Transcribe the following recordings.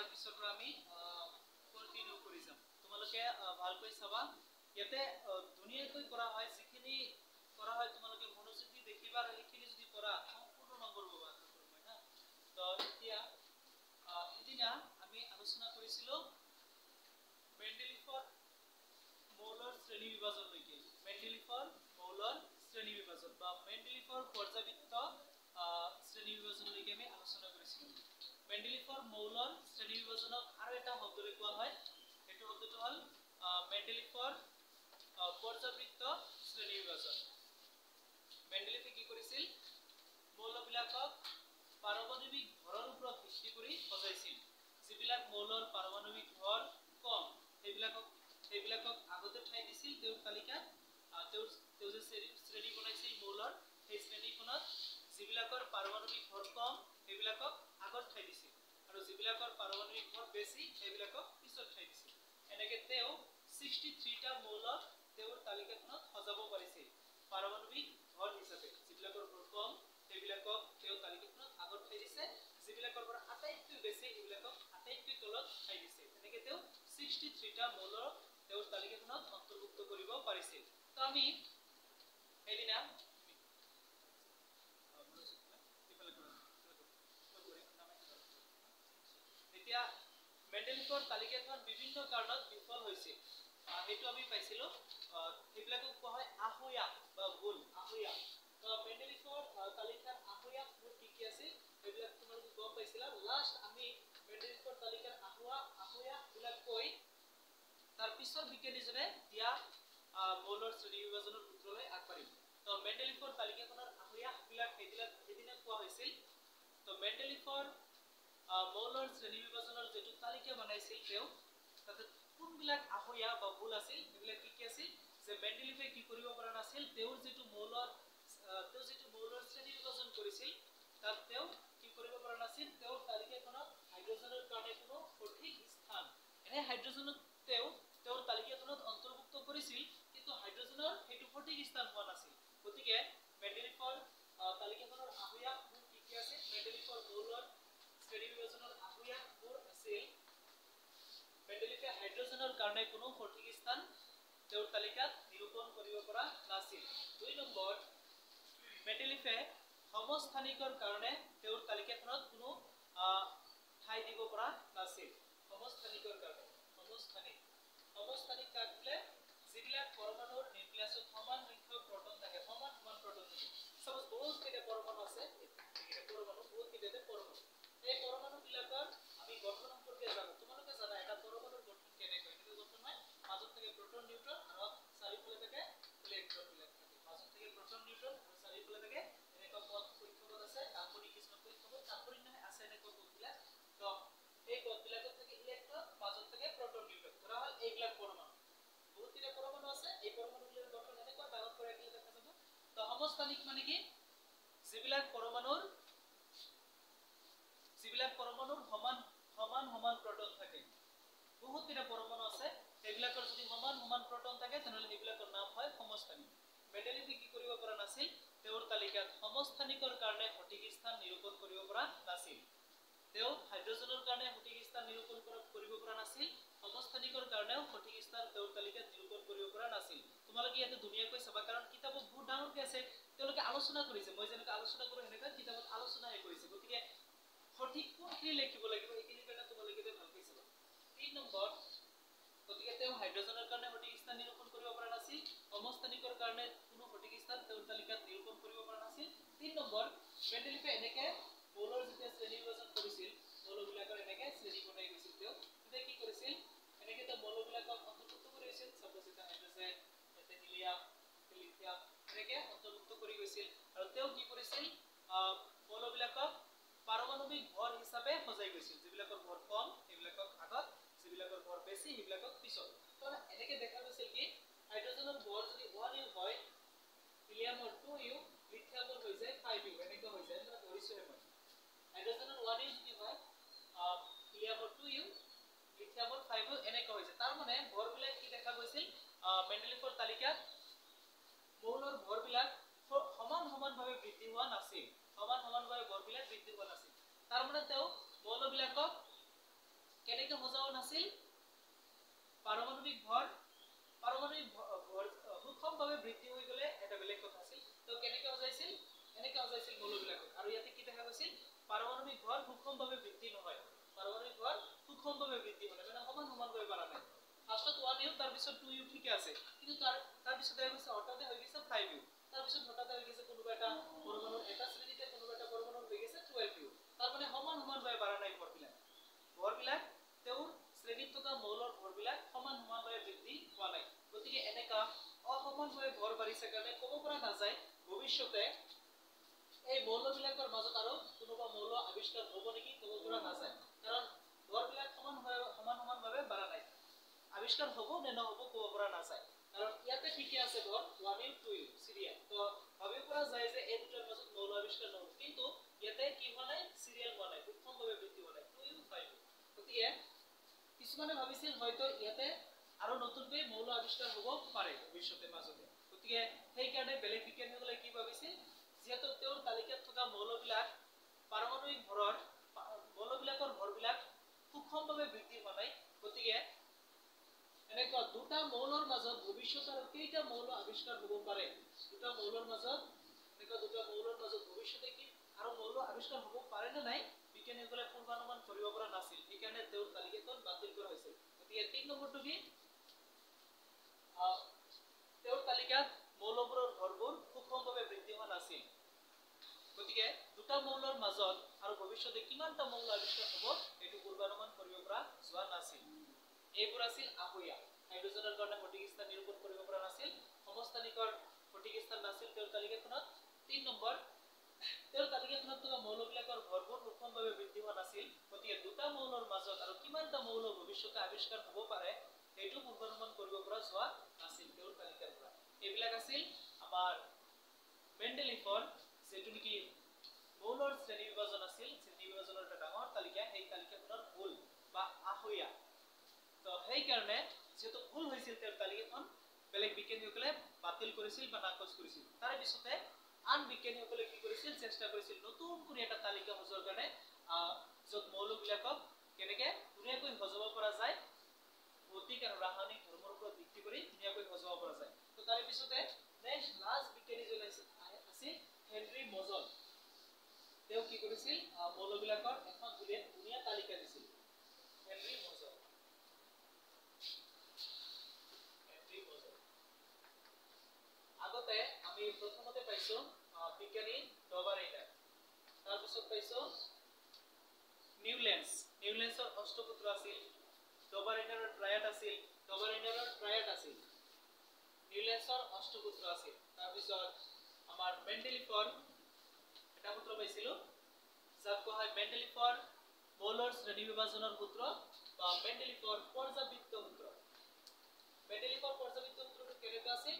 ইয়াৰ পিছৰ পৰা আমি কন্টিনিউ কৰি যাম তোমালোকে ভালকৈ চাবা ইয়াতে ধুনীয়াকৈ কৰা হয় যিখিনি কৰা হয় তোমালোকে মনোযোগ দি দেখিবা আৰু এইখিনি যদি কৰা সম্পূৰ্ণ নম্বৰ পাবা হয় না তো এতিয়া এদিনা আমি আলোচনা কৰিছিলো মেন্ডেলিফৰ মৌলৰ শ্ৰেণী বিভাজন লৈকে মেন্ডেলিফৰ মৌলৰ শ্ৰেণী বিভাজন বা মেন্ডেলিফৰ পৰ্যাবৃত্ত শ্ৰেণী বিভাজন লৈকে আমি আলোচনা কৰিছিলো মেন্ডেলিফৰ মৌলৰ শ্ৰেণী বিভাজনক আৰু এটা শব্দৰে কোৱা হয় এটো শব্দটো হল মেন্ডেলিফৰ পৰ্যাবৃত্ত শ্ৰেণী বিভাজন মেন্ডেলিফে কি কৰিছিল মৌলবিলাকক পাৰমাণবিক ভৰৰ ওপৰত ভিত্তি কৰি সজাইছিল যিবিলাক মৌলৰ পাৰমাণবিক ভৰ কম সেইবিলাকক আগতে ঠাই দিছিল তেওঁৰ তালিকাত তেওঁ যে শ্ৰেণী বনাইছিল মৌলৰ সেই শ্ৰেণীখনত যিবিলাকৰ পাৰমাণবিক ভৰ কম সেইবিলাকক আগত ঠাই দিছিল আৰু যিবিলাকৰ পাৰমাণবিক ভৰ বেছি সেইবিলাকক পিছত ঠাই দিছিল এনেকৈ তেওঁ 63 টা মৌলক তেওঁৰ তালিকাখনত সজাব পাৰিছিল পাৰমাণবিক ভৰ হিচাপে যিবিলাকৰ ভৰ কম সেইবিলাকক তেওঁ তালিকাখনত আগত ঠাই দিছে যিবিলাকৰ পৰা আটাইতকৈ বেছি সেইবিলাকক আটাইতকৈ তলত ঠাই দিছে এনেকৈ তেওঁ 63 টা মৌলক তেওঁৰ তালিকাখনত অন্তৰ্ভুক্ত কৰিব পাৰিছিল তো আমি এদিনা এতিয়া মেন্ডেলিফৰ তালিকাখন বিভিন্ন কাৰণত বিফল হৈছিল হেতু আমি পাইছিলো এইবিলাকক কোৱা হয় আহয়া বা ভুল আহয়া তো মেন্ডেলিফৰ তালিকাৰ আহয়া ভুল কি কি আছে এইবিলাক তোমালোকে গম পাইছিলা লাষ্ট আমি মেন্ডেলিফৰ তালিকাৰ আহয়া বিলাক কৈ তাৰ পিছৰ বিজ্ঞানীজনে দিয়া মৌলৰ শ্ৰেণী বিভাজনৰ সূত্ৰলৈ আগবাঢ়িব তো মেন্ডেলিফৰ তালিকাখনৰ আহয়া বিলাক এদিনা কোৱা হৈছিল তো মেন্ডেলিফৰ মৌলৰ শ্ৰেণী বিভাজনৰ যেটো তালিকা বনাইছিল তেওঁ তাতে কোনবিলাক আহয়া বা ভুল আছিল এইবিলাক কি কি আছিল যে মেন্ডেলিফে কি কৰিব পৰা নাছিল তেওঁৰ যেটো মৌলৰ শ্ৰেণী বিভাজন কৰিছিল তাত তেওঁ কি কৰিব পৰা নাছিল তেওঁৰ তালিকাখনত হাইড্ৰোজেনৰ কাৰণে কোনো সঠিক স্থান এনে হাইড্ৰোজেনক তেওঁৰ তালিকাখনত অন্তৰ্ভুক্ত কৰিছিল কিন্তু হাইড্ৰোজেনৰ হেতু সঠিক স্থান হোৱা নাছিল গতিকে মেন্ডেলিফৰ তালিকাখনৰ আহয়া ভুল কি কি আছিল মেন্ডেলিফৰ মৌলৰ শ্ৰেণী বিভাজনৰ আহয়া ভুল আছিল মেন্ডেলিফে হাইড্ৰোজেনৰ কাৰণে কোনো সঠিক স্থান তেওঁৰ তালিকাত নিৰূপণ কৰিব পৰা নাছিল 2 নম্বৰ মেন্ডেলিফে সমস্থানিকৰ কাৰণে তেওঁৰ তালিকাখনত কোনো ঠাই দিব পৰা নাছিল সমস্থানিকৰ কাৰণে সমস্থানিক কাক বোলে যিবিলাক পৰমাণুৰ নিউক্লিয়াছত সমান সংখ্যক প্ৰটন থাকে সমান প্ৰটন থাকে সপোজ বহুত কেইটা পৰমাণু আছে এই পৰমাণু বিলাকৰ আমি গঠন সম্পৰ্কে জানো তোমালোকে জানা এটা পৰমাণুৰ গঠন কেনেকৈ এটা গঠন হয় মাজত থাকে প্ৰটন নিউট্ৰন আৰু চাৰিওফালে থাকে ইলেক্ট্ৰন বিলাক থাকে মাজত থাকে প্ৰটন নিউট্ৰন আৰু চাৰিওফালে থাকে এনেকুৱা পদ পৰীক্ষাপদ আছে কাৰ্বনিক কিছুমান পৰীক্ষাপদ কাৰ্বনিক নহয় আছে এনেকুৱা পদবিলাক তো এই পদবিলাকত থাকে ইলেক্ট্ৰন মাজত থাকে প্ৰটন নিউট্ৰন ধৰা হল এইবিলাক পৰমাণু বহুত কেইটা পৰমাণু আছে এই পৰমাণুবিলাকৰ গঠন এনেকুৱা ডাঙৰ কৰি ৰাখিলে দেখা যাব তো সমস্থানিক মানে কি যিবিলাক পৰমাণুৰ সমান প্ৰটন থাকে বহুত কেইটা পৰমাণু আছে এইবিলাকৰ যদি সমান প্ৰটন থাকে তেনহলে এইবিলাকৰ নাম হয় সমস্থানিক মেন্ডেলিফে কি কৰিব পৰা নাছিল তেওঁৰ তালিকাত সমস্থানিকৰ কাৰণে সঠিক স্থান নিৰূপণ কৰিব পৰা নাছিল তেওঁ হাইড্ৰোজেনৰ কাৰণে সঠিক স্থান নিৰূপণ কৰিব পৰা নাছিল সমস্থানিকৰ কাৰণেও সঠিক স্থান তেওঁৰ তালিকাত নিৰূপণ কৰিব পৰা নাছিল তোমালোকে ইয়াতে ধুনীয়াকৈ চাবা কাৰণ কিতাপত বহুত ডাঙৰকৈ আছে তেওঁলোকে আলোচনা কৰিছে মই যেনেকৈ আলোচনা কৰো এনেকৈ কিতাপত আলোচনাহে কৰিছে গতিকে সঠিক কোনখিনি লিখিব লাগিব এইখিনি কাৰণে তোমালোকে ভালকৈ চাবা 3 নম্বৰ গতিকে তেওঁ হাইড্ৰোজেনৰ কাৰণে সঠিক স্থান নিৰূপণ কৰিব পৰা নাছিল সমস্থানিকৰ কাৰণে কোনো সঠিক স্থান তেওঁৰ তালিকাত নিৰূপণ কৰিব পৰা নাছিল 3 নম্বৰ মেন্ডেলিফে এনেকৈ মৌলৰ যেতিয়া শ্ৰেণী বিভাজন কৰিছিল মৌলবিলাকৰ এনেকৈ শ্ৰেণী বনাই গৈছিল তেওঁ তেতিয়া কি কৰিছিল এনেকৈ তেওঁ মৌলবিলাকক অন্তৰ্ভুক্ত কৰিছিল সাপোজ এটা হাইড্ৰোজেন এটা হিলিয়াম লিথিয়াম এনেকৈ অন্তৰ্ভুক্ত কৰি গৈছিল আৰু তেওঁ কি কৰিছিল মৌলবিলাকক পাৰমাণবিক ভৰ হিচাপে সজাই গৈছিল যিবিলাকৰ ভৰ কম সেইবিলাকক আগত যিবিলাকৰ ভৰ বেছি সেইবিলাকক পিছত তো এনেকৈ দেখা গৈছিল কি হাইড্ৰোজেনৰ ভৰ যদি 1u হয় হিলিয়ামৰ 2u লিথিয়ামৰ হৈ যায় 5u এনেকৈ হৈ যায় মানে ধৰিছোহে মই হাইড্ৰোজেনৰ 1u যদি হয় হিলিয়ামৰ 2u লিথিয়ামৰ 5u এনেকৈ হৈ যায় তাৰ মানে ভৰবিলাক কি দেখা গৈছিল মেন্ডেলিফৰ তালিকাত মৌলৰ ভৰবিলাক সমানভাৱে বৃদ্ধি হোৱা নাছিল সমানভাৱে ভৰবিলাক বৃদ্ধি হোৱা নাছিল তাৰ মানে তেওঁ মৌলবিলাকক কেনেকৈ সজাব নাছিল পাৰমাণৱিক ভৰ সুষমভাৱে বৃদ্ধি হৈ গলে এটা বেলেগ কথা আছিল তো কেনেকৈ সজাইছিল এনেকৈ সজাইছিল মৌলবিলাকক আৰু ইয়াতে কি দেখা গৈছিল পাৰমাণৱিক ভৰ সুষমভাৱে বৃদ্ধি নহয় পাৰমাণৱিক ভৰ সুষমভাৱে বৃদ্ধি হয় মানে সমানভাৱে বাঢ়া নাই ফাৰ্ষ্টত 1u তাৰ পিছত 2u ঠিকে আছে কিন্তু তাৰ পিছত হৈ গৈছে হঠাতে হৈ গৈছে 5u তাৰ পিছত হঠাতে হৈ গৈছে কোনোবা এটা পৰমাণুৰ এটা শ্ৰেণীতে কোনোবা এটা পৰমাণুৰ হৈ গৈছে 12u তাৰ মানে সমানভাৱে বাঢ়া নাই ভৰবিলাক তেওঁৰ শ্ৰেণীত থকা মৌলৰ ভৰবিলাক সমানভাৱে বৃদ্ধি হোৱা নাই গতিকে এনেকা অসমানভাৱে ভৰ বাঢ়িছে কাৰণে ক'ব পৰা নাযায় ভৱিষ্যতে এই মৌলবিলাকৰ মাজত আৰু কোনোবা মৌল আৱিষ্কাৰ হ'ব নেকি ক'ব পৰা নাযায় কাৰণ ভৰবিলাক সমানভাৱে বাঢ়া নাই আৱিষ্কাৰ হ'ব নে নহ'ব ক'ব পৰা নাযায় কাৰণ ইয়াতে ঠিকে আছে ভৰ 1u 2u সিৰিয়াল তো ভাবিব পৰা যায় যে এই দুটাৰ মাজত মৌল আৱিষ্কাৰ নহ'ব কিন্তু ইয়াতে কি হোৱা নাই সিৰিয়াল হোৱা নাই সুষমভাৱে বৃদ্ধি হোৱা নাই 2u 5u গতিকে কিছুমানে ভাবিছিল হয়তো ইয়াতে আৰু নতুনকৈ মৌল আৱিষ্কাৰ হ'ব পাৰে ভৱিষ্যতে মাজতে গতিকে সেইকাৰণে বেলেগ বিজ্ঞানীসকলে কি ভাবিছিল যিহেতু তেওঁৰ তালিকাত থকা মৌলবিলাক পাৰমাণৱিক মৌলবিলাকৰ ভৰবিলাক সুষমভাৱে বৃদ্ধি হোৱা নাই গতিকে এনেকুৱা দুটা মৌলৰ মাজত ভৱিষ্যতে আৰু কেইটা মৌল আৱিষ্কাৰ হ'ব পাৰে দুটা মৌলৰ মাজত ভৱিষ্যতে কি আৰু মৌল আৱিষ্কাৰ হ'ব পাৰে নে নাই বিজ্ঞানীসকলে পূৰ্বানুমান কৰিব পৰা নাছিল সেইকাৰণে তেওঁৰ তালিকাখন বাতিল কৰা হৈছিল গতিকে 3 নম্বৰটো কি তেওঁৰ তালিকাত মৌলবোৰৰ ভৰবোৰ সুষমভাৱে বৃদ্ধি হোৱা নাছিল গতিকে দুটা মৌলৰ মাজত আৰু ভৱিষ্যতে কিমানটা মৌল আৱিষ্কাৰ হ'ব এইটো পূৰ্বানুমান কৰিব পৰা যোৱা নাছিল এইবোৰ আছিল আহয়া হাইড্ৰজেনৰ কাৰণে সঠিক স্থান নিৰূপণ কৰিব পৰা নাছিল সমস্থানিকৰ সঠিক স্থান নাছিল তেওঁৰ তালিকাখনত 3 নম্বৰ তেওঁৰ তালিকাখনত থকা মৌলবিলাকৰ ভৰবোৰ সুষমভাৱে বৃদ্ধি হোৱা নাছিল গতিকে দুটা মৌলৰ মাজত আৰু কিমানটা মৌল ভৱিষ্যতে আৱিষ্কাৰ হ'ব পাৰে এইটো পূৰ্বানুমান কৰিব পৰা যোৱা নাছিল তেওঁৰ তালিকাৰ পৰা এইবিলাক আছিল আমাৰ মেণ্ডেলিফৰ যেটো নেকি মৌলৰ শ্ৰেণী বিভাজন আছিল শ্ৰেণী বিভাজনৰ এটা ডাঙৰ তালিকা এই তালিকাখনৰ ভুল বা আহয়া তো সেই কাৰণে যেটো ভুল হৈছিল তেওঁৰ তালিকাখন বেলেগ বিজ্ঞানীসকলে বাতিল কৰিছিল বা নাকচ কৰিছিল তাৰ পিছতে আন বিজ্ঞানীসকলে কি কৰিছিল চেষ্টা কৰিছিল নতুন কৰি এটা তালিকা সজোৱাৰ কাৰণে য'ত মৌলবিলাকক কেনেকৈ ধুনীয়াকৈ সজাব পৰা যায় ভৌতিক আৰু ৰাসায়নিক ধৰ্মৰ ওপৰত ভিত্তি কৰি ধুনীয়াকৈ সজাব পৰা যায় তো তাৰ পিছতে নেক্সট লাষ্ট বিজ্ঞানীজন আছিল হেনৰি মজল তেওঁ কি কৰিছিল মৌলবিলাকৰ এখন ধুনীয়া তালিকা দিছিল হেনৰি মজল আগতে আমি প্ৰথমতে পাইছো বিজ্ঞানী ডবাৰেইনাৰ তাৰ পিছত পাইছো নিউলেন্সৰ অষ্টপুত্ৰ আছিল ডবাৰেইনাৰৰ ট্ৰায়াড আছিল নিউলেন্সৰ অষ্টপুত্ৰ আছিল তাৰ পিছত আমাৰ মেণ্ডেলিফৰ এটা সূত্ৰ পাইছিলো যাক কোৱা হয় মেণ্ডেলিফৰ মৌলৰ শ্ৰেণী বিভাজনৰ সূত্ৰ বা মেণ্ডেলিফৰ পৰ্যাবৃত্ত সূত্ৰ মেণ্ডেলিফৰ পৰ্যাবৃত্ত সূত্ৰটো কেনেকুৱা আছিল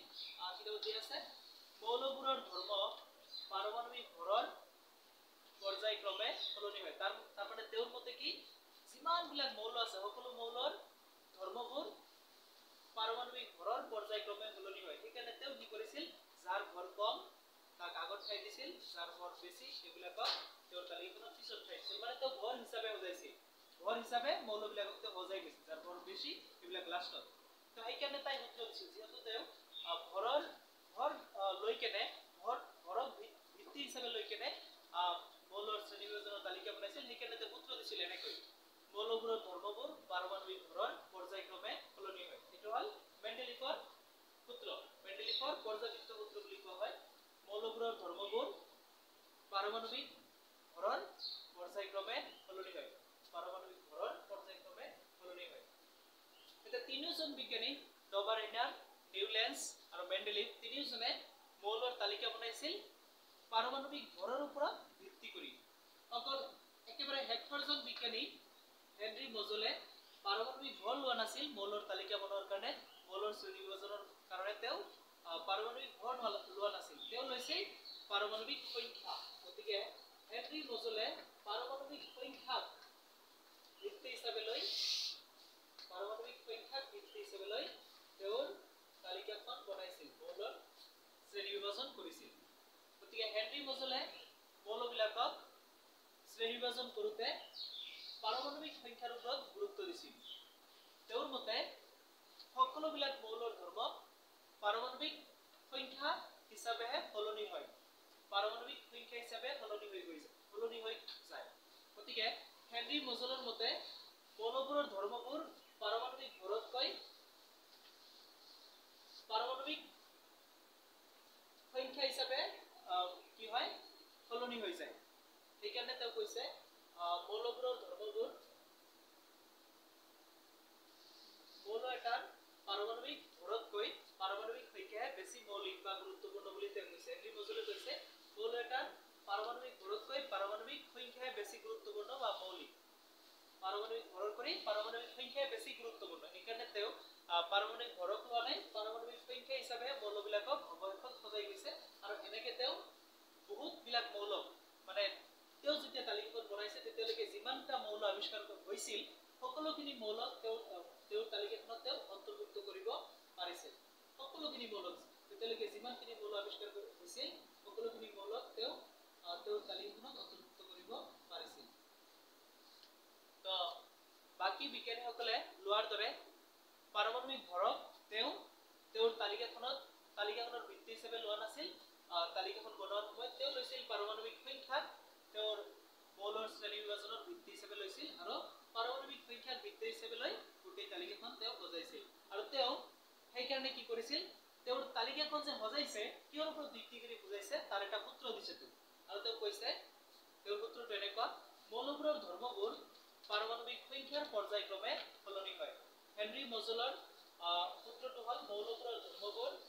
কিতাপত দিয়া আছে মৌলবোৰৰ ধৰ্ম পাৰমাণৱিক ভৰৰ পৰ্যায়ক্ৰমে সলনি হয় তাৰ মানে তেওঁৰ মতে কি যিমানবিলাক মৌল আছে সকলো মৌলৰ ধৰ্মবোৰ পাৰমাণৱিক ভৰৰ পৰ্যায়ক্ৰমে সলনি হয় সেইকাৰণে তেওঁ কি কৰিছিল যাৰ ভৰ কম তাক আগত ঠাই দিছিল যাৰ ভৰ বেছি সেইবিলাকক তেওঁৰ তালিকাখনত পিছত ঠাই দিছিল মানে তেওঁ ভৰ হিচাপে মৌলবিলাকক তেওঁ সজাই গৈছিল যাৰ ভৰ বেছি সেইবিলাক লাষ্টত তো সেইকাৰণে তাই সূত্ৰ দিছিল যিহেতু তেওঁ ভৰক ভিত্তি হিচাপে লৈ কেনে মৌলৰ শ্ৰেণী বিভাজনৰ তালিকা বনাইছিল সেইকাৰণে তেওঁ সূত্ৰ দিছিল এনেকৈ মৌলবোৰৰ ধৰ্মবোৰ পাৰমাণৱিক ভৰৰ পৰ্যায়ক্ৰমে সলনি হয় এইটো হ'ল মেণ্ডেলিফৰ সূত্ৰ মেণ্ডেলিফৰ পৰ্যাবৃত্ত সূত্ৰ বুলি কোৱা হয় মৌলবোৰৰ ধৰ্মবোৰ পাৰমাণৱিক ভৰৰ পৰ্যায়ক্ৰমে সলনি হয় এতিয়া তিনিওজন বিজ্ঞানী ডবাৰেইনাৰ নিউলেন্স আৰু মেণ্ডেলিফ তিনিওজনে মৌলৰ তালিকা বনাইছিল পাৰমাণৱিক ভৰৰ ওপৰত ভিত্তি কৰি অকল একেবাৰে শেষৰজন বিজ্ঞানী হেনৰি মজলে পাৰমাণৱিক ভৰ লোৱা নাছিল মৌলৰ তালিকা বনোৱাৰ কাৰণে মৌলৰ শ্ৰেণী বিভাজনৰ কাৰণে তেওঁ পাৰমাণৱিক ভৰ লোৱা নাছিল তেওঁ লৈছিল পাৰমাণৱিক সংখ্যা গতিকে হেনৰি মজলে পাৰমাণৱিক সংখ্যাক ভিত্তি হিচাপে লৈ তেওঁৰ তালিকাখন বনাইছিল মৌলৰ শ্ৰেণী বিভাজন কৰিছিল গতিকে হেনৰি মজলে মৌলবিলাকক শ্ৰেণী বিভাজন কৰোঁতে পাৰমাণৱিক সংখ্যাৰ ওপৰত গুৰুত্ব দিছিল তেওঁৰ মতে সকলোবিলাক মৌলৰ ধৰ্ম পাৰমাণৱিক সংখ্যা হিচাপেহে সলনি হয় পাৰমাণৱিক সংখ্যা হিচাপে সলনি হৈ যায় গতিকে হেনৰি মজলৰ মতে মৌলবোৰৰ ধৰ্মবোৰ পাৰমাণৱিক ভৰতকৈ পাৰমাণৱিক সংখ্যা হিচাপে কি হয় সলনি হৈ যায় সেইকাৰণে তেওঁ কৈছে মৌলবোৰৰ ধৰ্মবোৰ মৌল এটাৰ পাৰমাণৱিক ভৰতকৈ পাৰমাণৱিক সংখ্যাহে বেছি মৌলিক বা গুৰুত্বপূৰ্ণ বুলি তেওঁ কৈছে হেনৰি মজলে কৈছে মৌল এটাৰ পাৰমাণৱিক ভৰতকৈ পাৰমাণৱিক সংখ্যাহে বেছি গুৰুত্বপূৰ্ণ বা মৌলিক পাৰমাণৱিক ভৰৰ কৰি পাৰমাণৱিক সংখ্যাহে বেছি গুৰুত্বপূৰ্ণ সেইকাৰণে তেওঁ পাৰমাণৱিক ভৰক লোৱা নাই পাৰমাণৱিক সংখ্যা হিচাপে মৌলবিলাকক অৱক্ষত সজাই গৈছে আৰু এনেকৈ তেওঁ বহুত বিলাক মৌল মানে তেওঁ যেতিয়া তালিকাখন বনাইছে তেতিয়ালৈকে যিমানটা মৌল আৱিষ্কাৰ হৈছিল সকলোখিনি মৌলক তেওঁৰ তালিকাখনত তেওঁ অন্তৰ্ভুক্ত কৰিব পাৰিছে সকলোখিনি মৌলক তেতিয়ালৈকে যিমানখিনি মৌল আৱিষ্কাৰ হৈছিল সকলোখিনি মৌলক তেওঁ তেওঁৰ তালিকাখনত অন্তৰ্ভুক্ত কৰিব পাৰিছিল তো বাকি বিজ্ঞানীসকলে লোৱাৰ দৰে পাৰমাণৱিক ভৰক তেওঁৰ তালিকাখনৰ ভিত্তি হিচাপে লোৱা নাছিল তালিকাখন বনোৱাৰ সময়ত তেওঁ লৈছিল পাৰমাণৱিক সংখ্যাক তেওঁৰ মৌলৰ শ্ৰেণী বিভাজনৰ ভিত্তি হিচাপে লৈছিল আৰু পাৰমাণৱিক সংখ্যাক ভিত্তি হিচাপে লৈ গোটেই তালিকাখন তেওঁ সজাইছিল আৰু তেওঁ সেইকাৰণে কি কৰিছিল তেওঁৰ তালিকাখন যে সজাইছে কিহৰ ওপৰত ভিত্তি কৰি বুজাইছে তাৰ এটা সূত্ৰ দিছে আৰু তেওঁ কৈছে তেওঁৰ সূত্ৰটো এনেকুৱা মৌলবোৰৰ ধৰ্মবোৰ পাৰমাণৱিক সংখ্যাৰ পৰ্যায়ক্ৰমে সলনি হয় হেনৰি মজলৰ সূত্ৰটো হ'ল মৌলবোৰৰ ধৰ্মবোৰ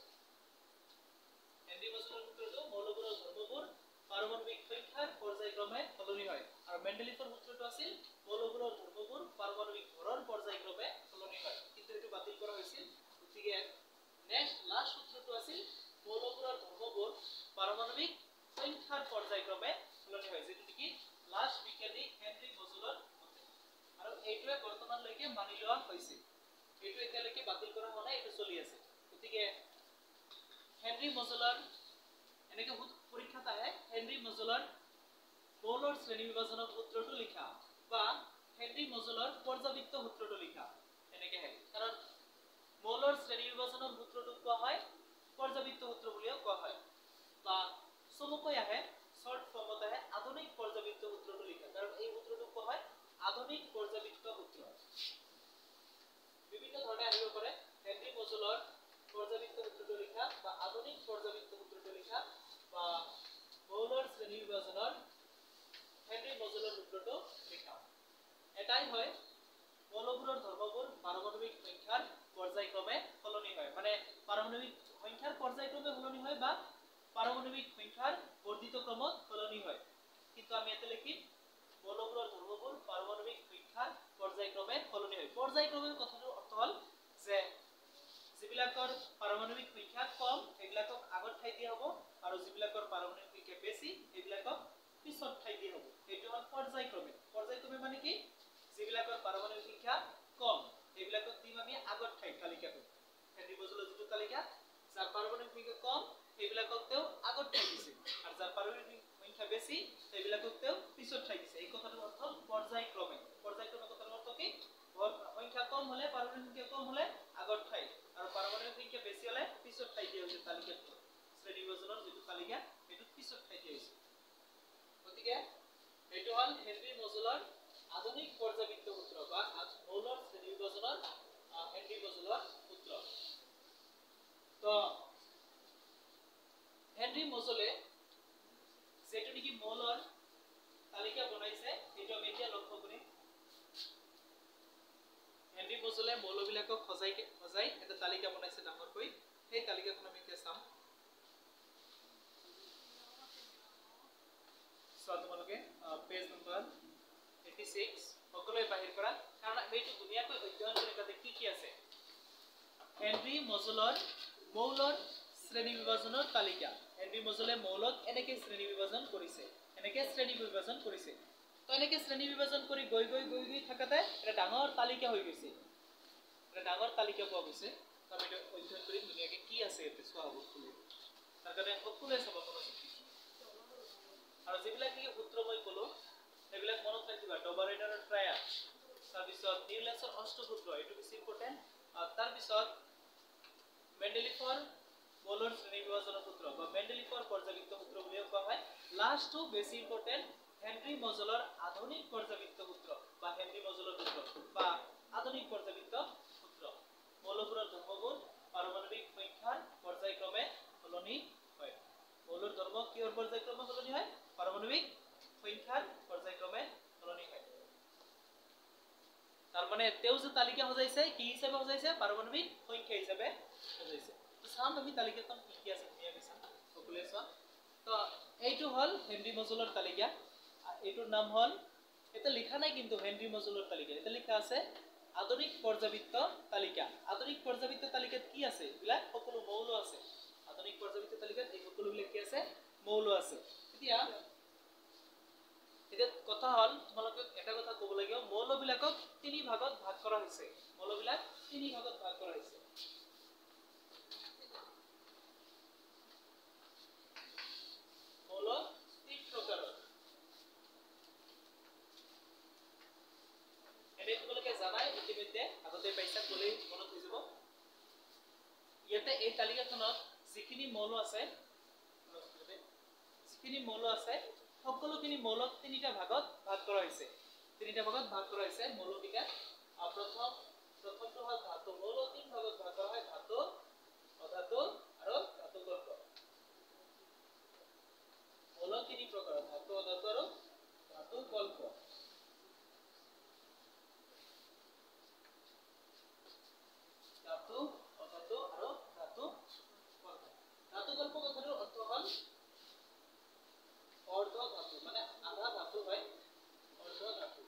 পাৰমাণৱিক সংখ্যাৰ পৰ্যায়ক্ৰমে সলনি হয় আৰু মেণ্ডেলিফৰ সূত্ৰটো আছিল মৌলবোৰৰ ধৰ্মবোৰ পাৰমাণৱিক ভৰৰ পৰ্যায়ক্ৰমে সলনি হয় কিন্তু এটো বাতিল কৰা হৈছিল গতিকে লাষ্ট সূত্ৰটো আছিল মৌলবোৰৰ ধৰ্মবোৰ পাৰমাণৱিক সংখ্যাৰ পৰ্যায়ক্ৰমে সলনি হয় যেটো কি লাষ্ট বিজ্ঞানী হেনৰি মজলৰ মতে আৰু এইটোৱে বৰ্তমানলৈকে মানি লোৱা হৈছে এইটো এতিয়ালৈকে বাতিল কৰা হোৱা নাই এটো চলি আছে গতিকে হেনৰি মজলৰ এনেকে পৰীক্ষাত আহে হেনৰি মজলৰ মৌলৰ শ্ৰেণী বিভাজনৰ সূত্ৰটো লিখা বা হেনৰি মজলৰ পৰ্যাবৃত্ত সূত্ৰটো লিখা এনেকে হয় কাৰণ মৌলৰ শ্ৰেণী বিভাজনৰ সূত্ৰটো কোৱা হয় পৰ্যাবৃত্ত সূত্ৰ বুলিও কোৱা হয় বা চমুকৈ আহে শৰ্ট ফৰ্মত আহে আধুনিক পৰ্যাবৃত্ত সূত্ৰটো লিখা কাৰণ এই সূত্ৰটো কোৱা হয় আধুনিক পৰ্যাবৃত্ত সূত্ৰ বিভিন্ন ধৰণে আহিব পাৰে হেনৰি মজলৰ পৰ্যাবৃত্ত সূত্ৰটো লিখা বা আধুনিক পৰ্যাবৃত্ত সূত্ৰটো লিখা বা মৌলৰ শ্ৰেণী বিভাজনৰ হেনৰি মজলৰ সূত্ৰটো লিখা এটাই হয় মৌলবোৰৰ ধৰ্মবোৰ পাৰমাণৱিক সংখ্যাৰ পৰ্যায়ক্ৰমে সলনি হয় মানে পাৰমাণৱিক সংখ্যাৰ পৰ্যায়ক্ৰমে সলনি হয় বা পাৰমাণৱিক সংখ্যাৰ বৰ্ধিত ক্ৰমত সলনি হয় কিন্তু আমি এতে লিখিম মৌলবোৰৰ ধৰ্মবোৰ পাৰমাণৱিক সংখ্যাৰ পৰ্যায়ক্ৰমে সলনি হয় পৰ্যায়ক্ৰমে কথাটোৰ অৰ্থ হ'ল যে যিবিলাকৰ পাৰমাণৱিক সংখ্যা কম সেইবিলাকক আগত ঠাই দিয়া হ'ব আৰু যিবিলাকৰ পাৰমাণৱিক সংখ্যা বেছি সেইবিলাকক পিছত ঠাই দিয়া হ'ব এইটো হ'ল পৰ্যায়ক্ৰমে মানে কি যিবিলাকৰ পাৰমাণৱিক সংখ্যা কম সেইবিলাকক দিম আমি আগত ঠাই তালিকাটোত হেনৰি মজলৰ যিটো তালিকা যাৰ পাৰমাণৱিক সংখ্যা কম সেইবিলাকক তেওঁ আগত ঠাই দিছে আৰু যাৰ পাৰমাণৱিক সংখ্যা বেছি সেইবিলাকক তেওঁ পিছত ঠাই দিছে এই কথাটোৰ অৰ্থ পৰ্যায়ক্ৰমে কথাটোৰ অৰ্থ কি সংখ্যা কম হলে পাৰমাণৱিক সংখ্যা কম হলে আগত ঠাই আৰু পাৰমাণৱিক সংখ্যা বেছি হলে পিছত ঠাই দিয়া হৈছে তালিকাটোত শ্ৰেণী বিভাজনৰ যিটো তালিকা এটো পিছত ঠাই দিয়া হৈছে গতিকে এটো হল হেনৰি মজলৰ আধুনিক পৰ্যাবৃত্ত সূত্ৰ বা মৌলৰ শ্ৰেণী বিভাজনৰ হেনৰি মজলৰ সূত্ৰ তো হেনৰি মজলে যেটো নেকি মৌলৰ তালিকা বনাইছে এটো আমি এতিয়া লক্ষ্য কৰিম হেনৰি মজলে মৌলবিলাকক সজাই এটা তালিকা বনাইছে ডাঙৰকৈ সেই তালিকাখন আমি এতিয়া চাম তোমালোকে পেজ নম্বৰ 86 সকলোৱে বাহিৰ কৰা কাৰণ এইটো দুনিয়াকৈ অধ্যয়ন কৰি তাতে কি আছে হেনৰি মজলৰ মৌলৰ শ্ৰেণী বিভাজনৰ তালিকা হেনৰি মজলে মৌলক এনেকে শ্ৰেণী বিভাজন কৰিছে তো এনেকে শ্ৰেণী বিভাজন কৰি গৈ থাকাতে এটা ডাঙৰ তালিকা হৈ গৈছে এটা ডাঙৰ তালিকা পোৱা গৈছে আমি অধ্যয়ন কৰি দুনিয়াকে কি আছে এতে চোৱা হ'ব তাৰ কাৰণে সকলোৱে চাব মনোযোগ আৰু যিবিলাক কি সূত্ৰ মই ক'লো এইবিলাক মনত ৰাখিবা ডবাৰেটাৰৰ ট্ৰায়াড তাৰ পিছত নিউলেন্সৰ অষ্টসূত্ৰ এটো বেছি ইম্পৰ্টেন্ট তাৰ পিছত মেন্ডেলিফৰ মৌলৰ শ্ৰেণী বিভাজনৰ সূত্ৰ বা মেন্ডেলিফৰ পৰ্যাবৃত্ত সূত্ৰ বুলি কোৱা হয় লাষ্টটো বেছি ইম্পৰ্টেন্ট হেনৰি মজলৰ আধুনিক পৰ্যাবৃত্ত সূত্ৰ বা হেনৰি মজলৰ সূত্ৰ বা আধুনিক পৰ্যাবৃত্ত সূত্ৰ মৌলবোৰৰ ধৰ্মগুণ পাৰমাণবিক সংখ্যাৰ পৰ্যায়ক্ৰমে সলনি হয় মৌলৰ ধৰ্ম কিহৰ পৰ্যায়ক্ৰমে সলনি হয় পাৰমাণবিক সংখ্যাৰ পৰ্যায়ক্ৰমে সলনি হয় তাৰ মানে তেও যে তালিকা সজাইছে কি হিচাপে সজাইছে পাৰমাণবিক সংখ্যা হিচাপে সজাইছে তো চাম আমি তালিকাখন কি কি আছে ধুনীয়াকৈ চাম সকলোৱে চোৱা তো এইটো হল হেনৰি মজলৰ তালিকা এইটোৰ নাম হল এটা লিখা নাই কিন্তু হেনৰি মজলৰ তালিকা এটা লিখা আছে আধুনিক পৰ্যাবৃত্ত তালিকা আধুনিক পৰ্যাবৃত্ত তালিকাত কি আছে এবিলাক সকলো মৌল আছে আধুনিক পৰ্যাবৃত্ত তালিকাত এই সকলোবিলাক কি আছে মৌল আছে এতিয়া কথা হল তোমালোকে এটা কথা ক'ব লাগিব মৌলবিলাকক তিনি ভাগত ভাগ কৰা হৈছে মৌলবিলাক তিনি ভাগত ভাগ কৰা হৈছে মৌল তিন প্ৰকাৰৰ এনে তোমালোকে জানাই ইতিমধ্যে আগতে পাইছা ক'লেই মনত হৈ যাব ইয়াতে এই তালিকাখনত যিখিনি মৌল আছে সকলোখিনি মৌলক তিনিটা ভাগত ভাগ কৰা হৈছে মৌলবিজ্ঞান প্ৰথমটো হ'ল ধাতু মৌল তিন ভাগত ভাগ কৰা হয় ধাতু অধাতু আৰু ধাতু কল্প মৌল তিনি প্ৰকাৰৰ ধাতু অধাতু আৰু ধাতু কল্প ধাতু অধাতু আৰু ধাতু কল্প ধাতু কল্প কথাটোৰ অৰ্থ হ'ল অৰ্ধ ধাতু মানে আধা ধাতু হয় অৰ্ধ ধাতু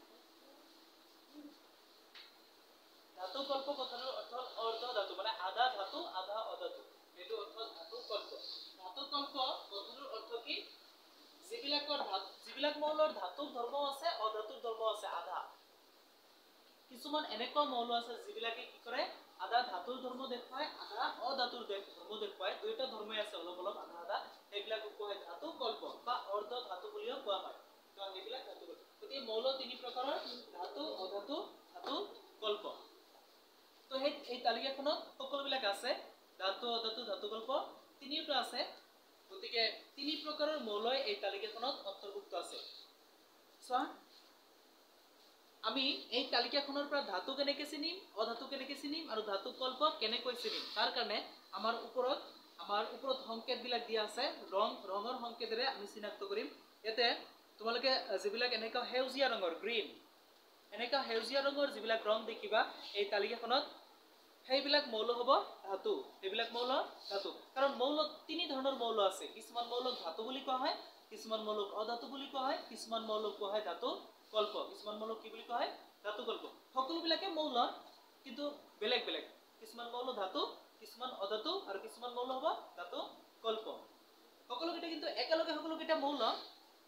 ধাতু কল্প কথাটোৰ অৰ্থ অৰ্ধ ধাতু মানে আধা ধাতু আধা অধাতু এইটো অৰ্থ ধাতু কল্প কথাটোৰ অৰ্থ কি যিবিলাক মৌলৰ ধাতুৰ ধৰ্ম আছে অধাতুৰ ধৰ্ম আছে আধা কিছুমান এনেকুৱা মৌল আছে যিবিলাকে কি কৰে আধা ধাতুৰ ধৰ্ম দেখুৱায় আধা অধাতুৰ ধৰ্ম দেখুৱায় দুইটা ধৰ্মই আছে অলপ অলপ আধা আধা সেইবিলাক কোৱা হয় ধাতু কল্প বা অৰ্ধ ধাতু বুলিও কোৱা হয় তো এইবিলাক ধাতু কল্প গতিকে মৌল তিনি প্ৰকাৰৰ ধাতু অধাতু ধাতু কল্প তো এই তালিকাখনত সকলোবিলাক আছে ধাতু অধাতু ধাতু কল্প তিনিটা আছে গতিকে তিনি প্ৰকাৰৰ মৌলই এই তালিকাখনত অন্তৰ্ভুক্ত আছে চোৱা আমি এই তালিকাখনৰ পৰা ধাতু কেনেকৈ চিনিম অধাতু কেনেকৈ চিনিম আৰু ধাতু কল্প কেনেকৈ চিনিম তাৰ কাৰণে আমাৰ ওপৰত সংকেতবিলাক দিয়া আছে ৰঙৰ সংকেতেৰে আমি চিনাক্ত কৰিম ইয়াতে তোমালোকে যিবিলাক এনেকুৱা সেউজীয়া ৰঙৰ গ্ৰীণ এনেকুৱা সেউজীয়া ৰঙৰ যিবিলাক ৰং দেখিবা এই তালিকাখনত সেইবিলাক মৌল হ'ব ধাতু এইবিলাক মৌল ধাতু কাৰণ মৌল তিনি ধৰণৰ মৌল আছে কিছুমান মৌলক ধাতু বুলি কোৱা হয় কিছুমান মৌলক অধাতু বুলি কোৱা হয় কিছুমান মৌলক কোৱা হয় ধাতু কল্প কিছুমান মৌলক কি বুলি কোৱা হয় ধাতু কল্প সকলোবিলাকে মৌল কিন্তু বেলেগ বেলেগ কিছুমান মৌল ধাতু কিছুমান অধাতু আৰু কিছুমান মৌল হ'ব ধাতু কল্প সকলোকেইটা কিন্তু একেলগে সকলোকেইটা মৌল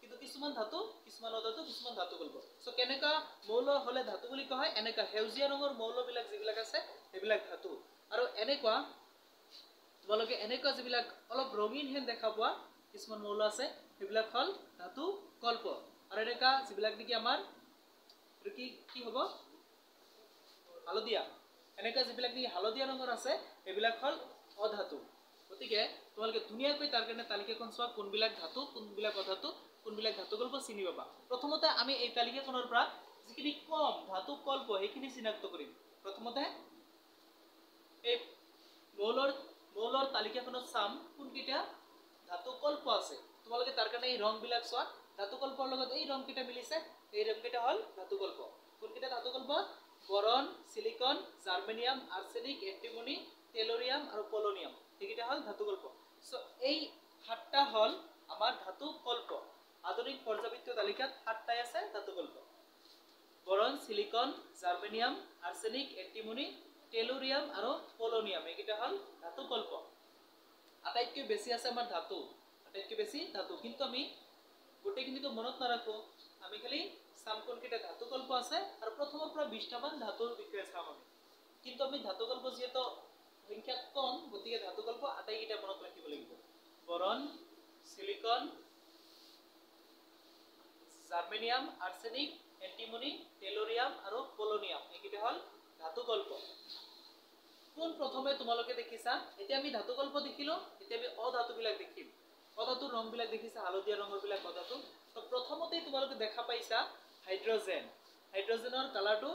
কিন্তু কিছুমান ধাতু কিছুমান অধাতু কিছুমান ধাতু কল্প সো কেনেকা মৌল হলে ধাতু বুলি কোৱা হয় এনেকা সেউজীয়া ৰঙৰ মৌলবিলাক যিবিলাক আছে সেইবিলাক ধাতু আৰু এনেকুৱা তোমালোকে এনেকুৱা যিবিলাক অলপ ৰঙীন হেন দেখা পোৱা কিছুমান মৌল আছে সেইবিলাক হল ধাতু কল্প আৰু এনেকা যিবিলাক নেকি আমাৰ কি হ'ব হালধীয়া এনেকা যিবিলাক নেকি হালধীয়া ৰঙৰ আছে সেইবিলাক হল অধাতু গতিকে তোমালোকে ধুনীয়াকৈ তাৰ কাৰণে তালিকাখন চোৱা কোনবিলাক ধাতু কোনবিলাক অধাতু কোনবিলাক ধাতু কল্প চিনি পাবা প্ৰথমতে আমি এই তালিকাখনৰ পৰা যিখিনি কম ধাতু কল্প সেইখিনি চিনাক্ত কৰিম প্ৰথমতে এই মৌলৰ তালিকাখনত চাম কোনকেইটা ধাতু কল্প আছে তোমালোকে তাৰ কাৰণে এই ৰংবিলাক চোৱা ধাতু কল্পৰ লগত এই ৰংকেইটা মিলিছে এই ৰংকেইটা হল ধাতু কল্প কোনকেইটা ধাতু কল্প boron silicon germanium arsenic antimony tellurium আৰু পলনিয়াম এইকেইটা হল ধাতু কল্প সো এই সাতটা হল আমাৰ ধাতু কল্প আধুনিক পৰ্যাবৃত্ত তালিকাত সাতটাই আছে ধাতু কল্প boron silicon germanium arsenic antimony tellurium আৰু পলনিয়াম এইকেইটা হল ধাতু কল্প আটাইতকৈ বেছি আছে আমাৰ ধাতু কিন্তু আমি গোটেইখিনিতো মনত নাৰাখো আমি খালি চাম কোনকেইটা ধাতু কল্প আছে আৰু প্ৰথমৰ পৰা 20টা মান ধাতুৰ বিষয়ে চাম আমি কিন্তু আমি ধাতু কল্প যিহেতু সংখ্যা কম গতিকে ধাতু কল্প আটাইকেইটা মনত ৰাখিব লাগিব boron silicon germanium, arsenic, antimony, tellurium আৰু পলনিয়াম এইকেইটা হ'ল ধাতুকল্প। কোন প্ৰথমে তোমালোকে দেখিছা? এতিয়া আমি ধাতুকল্প দেখিলো, এতিয়া আমি অধাতুবিলাক দেখিম। অধাতুৰ ৰংবিলাক দেখিছা, হালধীয়া ৰঙৰ বিলাক অধাতু। তো প্ৰথমতেই তোমালোকে দেখা পাইছা হাইড্ৰজেন। হাইড্ৰজেনৰ কালাৰটো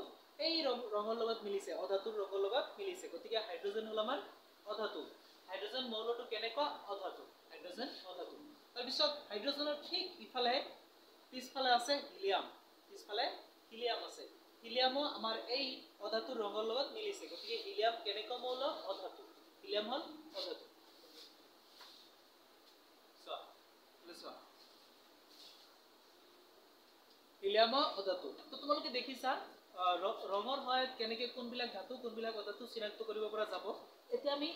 এই ৰঙৰ লগত মিলিছে, অধাতুৰ ৰঙৰ লগত মিলিছে, গতিকে হাইড্ৰজেন হ'ল আমাৰ অধাতু। হাইড্ৰজেন মৌলটো কেনেকুৱা? অধাতু। হাইড্ৰজেন অধাতু। তাৰপিছত হাইড্ৰজেনৰ ঠিক ইফালে পিছফালে আছে হিলিয়াম। পিছফালে হিলিয়াম আছে। হিলিয়ামো আমাৰ এই অধাতুৰ ৰঙৰ লগত মিলিছে, গতিকে হিলিয়াম কেনেকুৱা মৌল? অধাতু। হিলিয়াম হ'ল অধাতু। হিলিয়াম অধাতু। তো তোমালোকে দেখিছা ৰঙৰ সহায়ত কেনেকৈ কোনবিলাক ধাতু কোনবিলাক অধাতু চিনাক্ত কৰিব পৰা যাব। এতিয়া আমি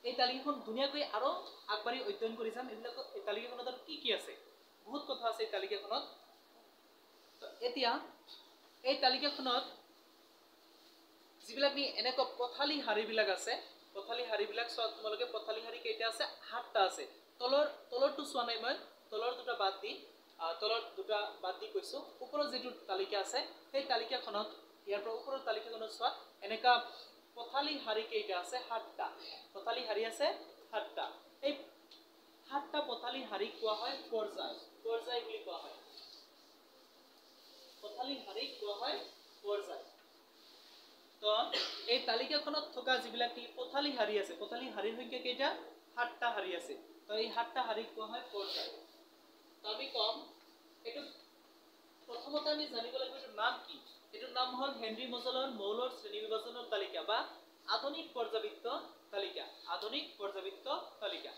এই তালিকাখন ধুনীয়াকৈ আৰু আগবাঢ়ি অধ্যয়ন কৰি যাম। এইবিলাক এই তালিকাখনত আৰু কি আছে, বহুত কথা আছে এই তালিকাখনত। এতিয়া এই তালিকাখনত যিবিলাক এনেকুৱা পথালি শাৰীবিলাক আছে, পথালি শাৰীবিলাক চোৱা তোমালোকে। পথালি শাৰী কেইটা আছে? 7টা আছে। তলৰটো চোৱা নাই মই, তলৰ দুটা বাদ দি কৈছো। ওপৰৰ যিটো তালিকা আছে সেই তালিকাখনত, ইয়াৰ পৰা ওপৰৰ তালিকাখনত চোৱা, এনেকা পথালি শাৰী কেইটা আছে? 7টা। পথালি শাৰী আছে 7টা। এই 7টা পথালি শাৰীক কোৱা হয় পৰ্যায়। পৰ্যায় বুলি কোৱা হয়। পথালি শাৰীক কোৱা হয় পৰ্যায়। তো এই তালিকাখনত থকা যিবিলাক পথালি শাৰী আছে, পথালি শাৰীৰ সংখ্যা কেইটা? 7টা শাৰী আছে। তো এই 7টা শাৰীক কোৱা হয় পৰ্যায়। তো আমি কম এইটো প্ৰথমতে আমি জানিব লাগিব এইটোৰ নাম কি। এইটোৰ নাম হ'ল হেনৰি মজেলৰ মৌলৰ শ্ৰেণী বিভাজনৰ তালিকা বা আধুনিক পৰ্যাবৃত্ত তালিকা। আধুনিক পৰ্যাবৃত্ত তালিকা।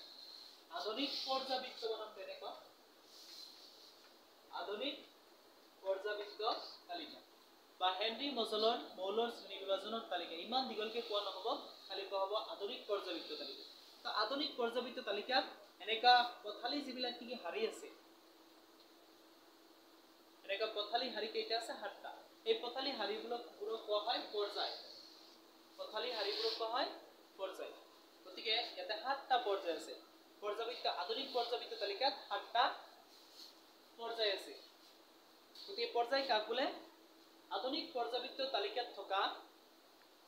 আধুনিক পৰ্যাবৃত্ত নাম তেনেকুৱা। আধুনিক পৰ্যাবৃত্ত তালিকা বা হেনৰি মজেলৰ মৌলৰ শ্ৰেণী বিভাজনৰ তালিকা। ইমান দীঘলকে কোৱা নহব, খালি কোৱা হ'ব আধুনিক পৰ্যাবৃত্ত তালিকা। তো আধুনিক পৰ্যাবৃত্ত তালিকাত এনেকা পথালি যিবিলাক কি শাৰী আছে, এনেকা পথালি শাৰী কেইটা আছে? 7টা। এই পথালি শাৰীবোৰক কোৱা হয় পৰ্যায়। পথালি শাৰীবোৰক কোৱা হয় পৰ্যায়। গতিকে ইয়াতে 7টা পৰ্যায় আছে। পৰ্যাবৃত্ত আধুনিক পৰ্যাবৃত্ত তালিকাত 7টা পৰ্যায় আছে। গতিকে পৰ্যায় কাক বোলে? আধুনিক পৰ্যাবৃত্ত তালিকাত থকা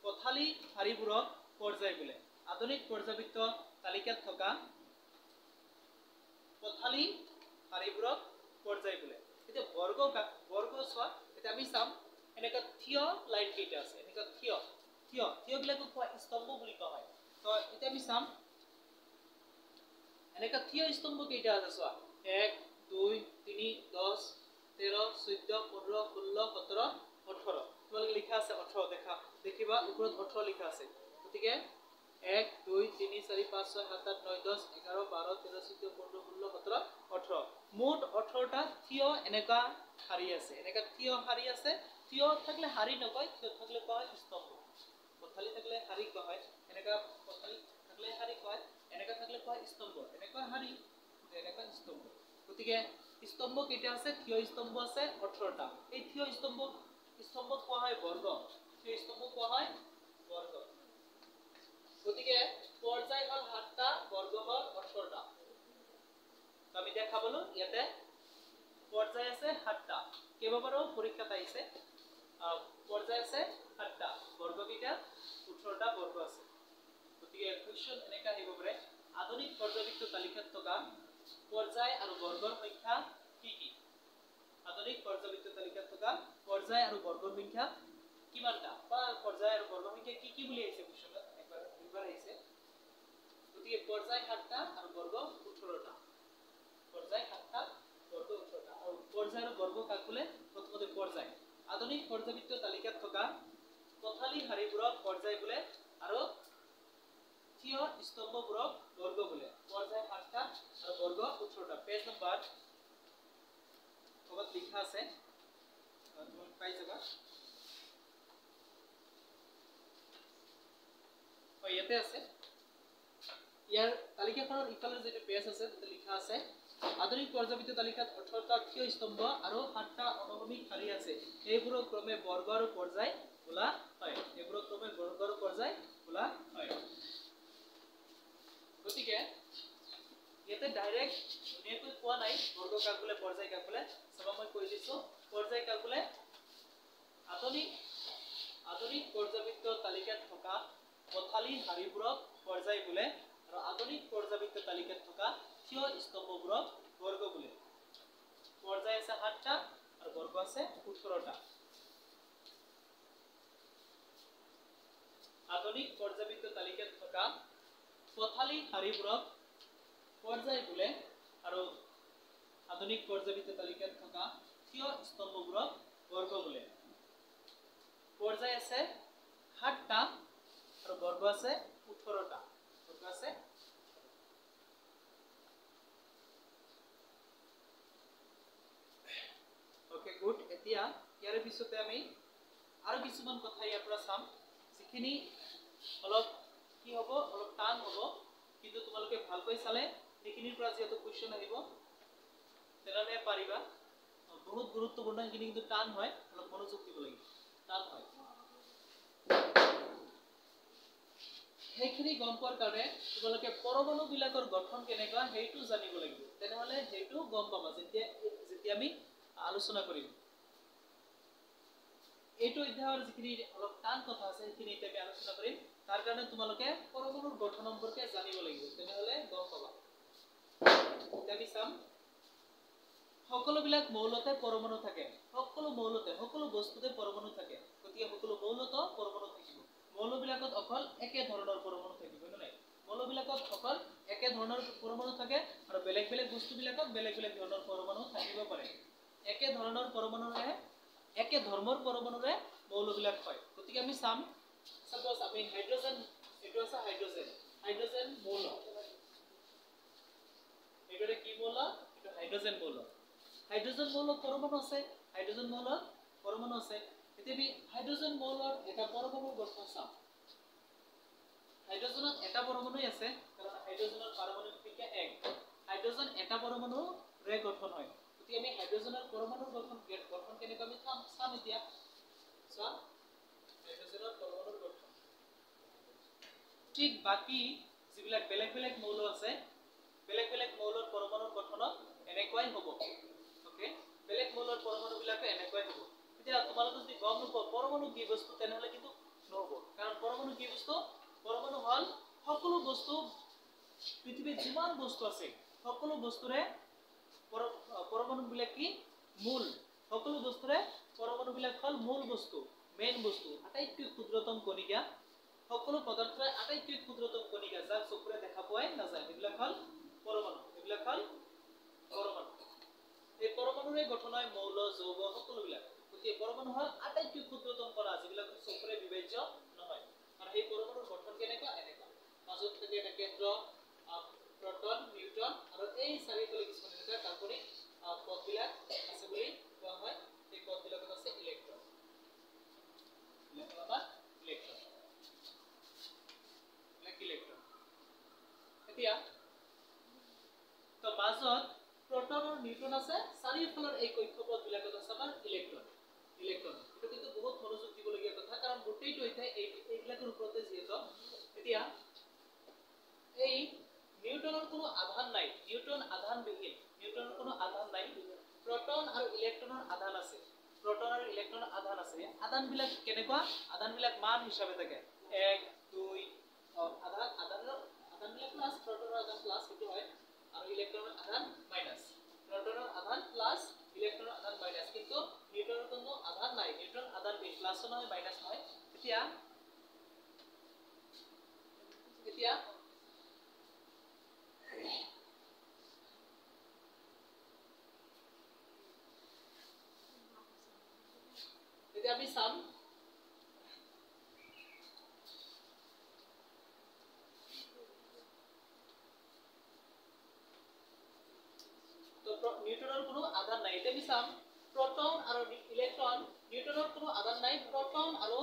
পথালি শাৰীবোৰক পৰ্যায় বোলে। আধুনিক পৰ্যাবৃত্ত তালিকাত থকা পথালি শাৰীবোৰক পৰ্যায় বোলে। এতিয়া বৰ্গ চোৱা। এতিয়া আমি চাম এনেকা থিয় লাইন কেইটা আছে। এনেকা থিয় বিলাকক কোৱা স্তম্ভ বুলি কোৱা হয়। তো এতিয়া আমি চাম এনেকা থিয় স্তম্ভ কেইটা আছে চোৱা। 1 2 3 10 13 14 15 16 17 18। তোমালোকে লিখা আছে 18। দেখিবা ওপৰত 18 লিখা আছে। গতিকে 1 2 3 4 5 6 7 8 9 10 11 12 13 14 15 16 17 18। মুঠ 18টা থিয় এনেকা শাৰী আছে। এনেকা থিয় শাৰী আছে। থিয় থাকলে শাৰী নকয়, থিয় থাকলে কোৱা হয় স্তম্ভ। পথালি থাকলে শাৰী কোৱা হয়। এনেকা পথালি থাকলে শাৰী কয়, এনেকা থাকলে কোৱা হয় স্তম্ভ। এনেকা শাৰী, এনেকা স্তম্ভ। গতিকে স্তম্ভ কেইটা আছে? থিয় স্তম্ভ আছে 18টা। এই থিয় স্তম্ভক কোৱা হয় বৰ্গ। থিয় স্তম্ভক কোৱা হয় বৰ্গ। গতিকে পৰ্যায় হ'ল 7টা, বৰ্গ হ'ল 18টা। আমি দেখা পালো ইয়াতে পৰ্যায় আছে 7টা। কেইবাবাৰো পৰীক্ষাত আহিছে। পৰ্যায় আছে 7টা, বৰ্গ কেইটা? 18টা বৰ্গ আছে। গতিকে কোৱেশ্চন এনেকা আহিব পাৰে, আধুনিক পৰ্যাবৃত্ত তালিকাত থকা পৰ্যায় আৰু বৰ্গৰ সংখ্যা কি কি? আধুনিক পৰ্যাবৃত্ত তালিকাত থকা পৰ্যায় আৰু বৰ্গৰ সংখ্যা কিমানটা? বা পৰ্যায় আৰু বৰ্গৰ সংখ্যা কি কি বুলি আহিছে কোৱেশ্চনত? দুইবাৰ আহিছে। গতিকে পৰ্যায় 7টা আৰু বৰ্গ 18টা। পৰ্যায় 7টা, বৰ্গ 18টা। আৰু পৰ্যায় আৰু বৰ্গ কাক বোলে? প্ৰথমতে পৰ্যায়। আধুনিক পৰ্যাবৃত্ত তালিকাত থকা পথালি শাৰীবোৰক পৰ্যায় বোলে আৰু থিয় স্তম্ভবোৰক বৰ্গ বোলে। পৰ্যায় 7টা আৰু বৰ্গ 18টা। পেজ নম্বৰ ক'বাত লিখা আছে, তুমি পাই যাবা। ইয়াতে আছে। ইয়াৰ তালিকাখনৰ ইফালে যিটো পেজ আছে তাতে লিখা আছে আধুনিক পৰ্যাবৃত্ত তালিকাত 18টা থিয় স্তম্ভ আৰু 7টা অনুভূমিক শাৰী আছে। এইবোৰক ক্ৰমে বৰ্গ আৰু পৰ্যায় বোলা হয়। এইবোৰক ক্ৰমে বৰ্গ আৰু পৰ্যায় বোলা হয়। গতিকে ইয়াতে ডাইৰেক্ট ধুনীয়াকৈ কোৱা নাই বৰ্গ কাক বোলে, পৰ্যায় কাক বোলে। চাবা মই কৈ দিছো পথালি হাৰিবোৰক পৰ্যায় বোলে আৰু আধুনিক পৰ্যায়বৃত্ত তালিকাত থকা থিয় স্তম্ভবোৰক বৰ্গ বোলে। পৰ্যায় আছে 7টা আৰু বৰ্গ আছে 18টা। আধুনিক পৰ্যায়বৃত্ত তালিকাত থকা পথালি হাৰিবোৰক পৰ্যায় বোলে আৰু আধুনিক পৰ্যায়বৃত্ত তালিকাত থকা থিয় স্তম্ভবোৰক বৰ্গ বোলে। পৰ্যায় আছে 7টা আৰু বৰ্গ আছে 18টা। বৰ্গ আছে ওকে গুড। এতিয়া ইয়াৰ পিছতে আমি আৰু কিছুমান কথা ইয়াৰ পৰা চাম যিখিনি অলপ কি হ'ব, অলপ টান হ'ব, কিন্তু তোমালোকে ভালকৈ চালে সেইখিনিৰ পৰা যেহেতু কোৱেশ্চন আহিব তেনেহ'লে পাৰিবা। বহুত গুৰুত্বপূৰ্ণ, সেইখিনি কিন্তু টান হয়, অলপ মনোযোগ দিব লাগিব, টান হয়। সেইখিনি গম পোৱাৰ কাৰণে তোমালোকে পৰমাণু বিলাকৰ গঠন কেনেকুৱা সেইটো জানিব লাগিব, তেনেহ'লে সেইটো গম পাবা যেতিয়া আমি আলোচনা কৰিম। এইটো অধ্যায়ৰ যিখিনি অলপ টান কথা আছে সেইখিনি এতিয়া আমি আলোচনা কৰিম। তাৰ কাৰণে তোমালোকে পৰমাণুৰ গঠন সম্পৰ্কে জানিব লাগিব, তেনেহ'লে গম পাবা। এতিয়া আমি চাম সকলোবিলাক মৌলতে পৰমাণু থাকে। সকলো মৌলতে, সকলো বস্তুতে পৰমাণু থাকে। গতিকে সকলো মৌলত পৰমাণু থাকিব। মৌলবিলাকত অকল একে ধৰণৰ পৰমাণু থাকিব নাই? মৌলবিলাকত অকল একে ধৰণৰ পৰমাণু থাকে আৰু বেলেগ বেলেগ বস্তুবিলাকত বেলেগ বেলেগ ধৰণৰ পৰমাণু থাকিব পাৰে। একে ধৰণৰ পৰমাণুৰে, একে ধৰ্মৰ পৰমাণুৰে মৌলবিলাক হয়। গতিকে আমি চাম, সাপোজ আমি হাইড্ৰোজেন, এইটো আছে হাইড্ৰোজেন, হাইড্ৰোজেন মৌল। এইটো কি মৌল? এইটো হাইড্ৰোজেন মৌল। হাইড্ৰোজেন মৌলত পৰমাণু আছে, হাইড্ৰোজেন মৌলত পৰমাণু আছে। এতিয়া আমি হাইড্ৰোজেন মৌলৰ এটা পৰমাণুৰ গঠন চাম। হাইড্ৰোজেনত এটা পৰমাণুই আছে, কাৰণ হাইড্ৰোজেনৰ পাৰমাণবিক সংখ্যা 1। হাইড্ৰোজেন এটা পৰমাণুৰে গঠন হয়। গতিকে আমি হাইড্ৰোজেনৰ পৰমাণুৰ গঠন কেনেকৈ আমি চাম এতিয়া। চোৱা, হাইড্ৰোজেনৰ পৰমাণুৰ গঠন ঠিক বাকি যিবিলাক বেলেগ বেলেগ মৌল আছে, বেলেগ বেলেগ মৌলৰ পৰমাণুৰ গঠনত এনেকুৱাই হ'ব। ওকে, বেলেগ মৌলৰ পৰমাণুবিলাকে এনেকুৱাই হ'ব। এতিয়া তোমালোকে যদি গম নোপোৱা পৰমাণু কি বস্তু, তেনেহ'লে কিন্তু নহ'ব। কাৰণ পৰমাণু কি বস্তু? পৰমাণু হ'ল সকলো বস্তু, পৃথিৱীত যিমান বস্তু আছে সকলো বস্তুৰে পৰমাণুবিলাক কি? মূল। সকলো বস্তুৰে পৰমাণুবিলাক হ'ল মূল বস্তু, মেইন বস্তু, আটাইতকৈ ক্ষুদ্ৰতম কণিকা। সকলো পদাৰ্থৰ আটাইতকৈ ক্ষুদ্ৰতম কণিকা যাক চকুৰে দেখা পোৱাই নাযায়, এইবিলাক হ'ল পৰমাণু। এইবিলাক হ'ল পৰমাণু। এই পৰমাণুৰে গঠন হয় মৌল, যৌগ সকলোবিলাক। গতিকে পৰমাণু হ'ল আটাইতকৈ ক্ষুদ্ৰতম কণা যিবিলাক চকুৰে বিভাজ্য নহয়। আৰু সেই পৰমাণুৰ গঠন কেনেকুৱা? এনেকুৱা। মাজত থাকে এটা কেন্দ্ৰ, প্ৰটন, নিউট্ৰন আৰু এই চাৰিওফালে কিছুমান এনেকুৱা কাৰ্বনিক পদবিলাক আছে বুলি কোৱা হয়। এই পদবিলাকত আছে ইলেক্ট্ৰন। ইলেক্ট্ৰন। এতিয়া তো মাজত প্ৰটন আৰু নিউট্ৰন আছে, চাৰিওফালৰ এই কক্ষপথবিলাকত আছে আমাৰ ইলেক্ট্ৰন। ইলেক্ট্ৰন এটা কিন্তু বহুত মনোযোগ দিবলগীয়া কথা, কাৰণ গোটেইটো এতিয়া এইবিলাকৰ ওপৰতে যিহেতু। এতিয়া এই নিউট্ৰনৰ কোনো আধান নাই, নিউট্ৰন আধানবিহীন, নিউট্ৰনৰ কোনো আধান নাই। প্ৰটন আৰু ইলেক্ট্ৰনৰ আধান আছে, প্ৰটন আৰু ইলেক্ট্ৰনৰ আধান আছে। আধানবিলাক কেনেকুৱা? আধানবিলাক মান হিচাপে থাকে 1 2 আধানবিলাক প্লাছ, প্ৰটনৰ আধান প্লাছ সেইটো হয়, আৰু ইলেক্ট্ৰনৰ আধান মাইনাছ। প্ৰটনৰ আধান প্লাছ, ইলেক্ট্ৰনৰ আধান মাইনাছ। কিন্তু নিউট্ৰনৰ কোনো আধান নাই, নিউট্ৰন আধানবিহীন, প্লাছও নহয় মাইনাছ নহয়। এতিয়া আমি চাম নিউট্ৰনৰ কোনো আধান নাই। এতিয়া আমি চাম প্ৰটন আৰু ইলেক্ট্ৰন, নিউট্ৰনৰ কোনো আধান নাই, প্ৰটন আৰু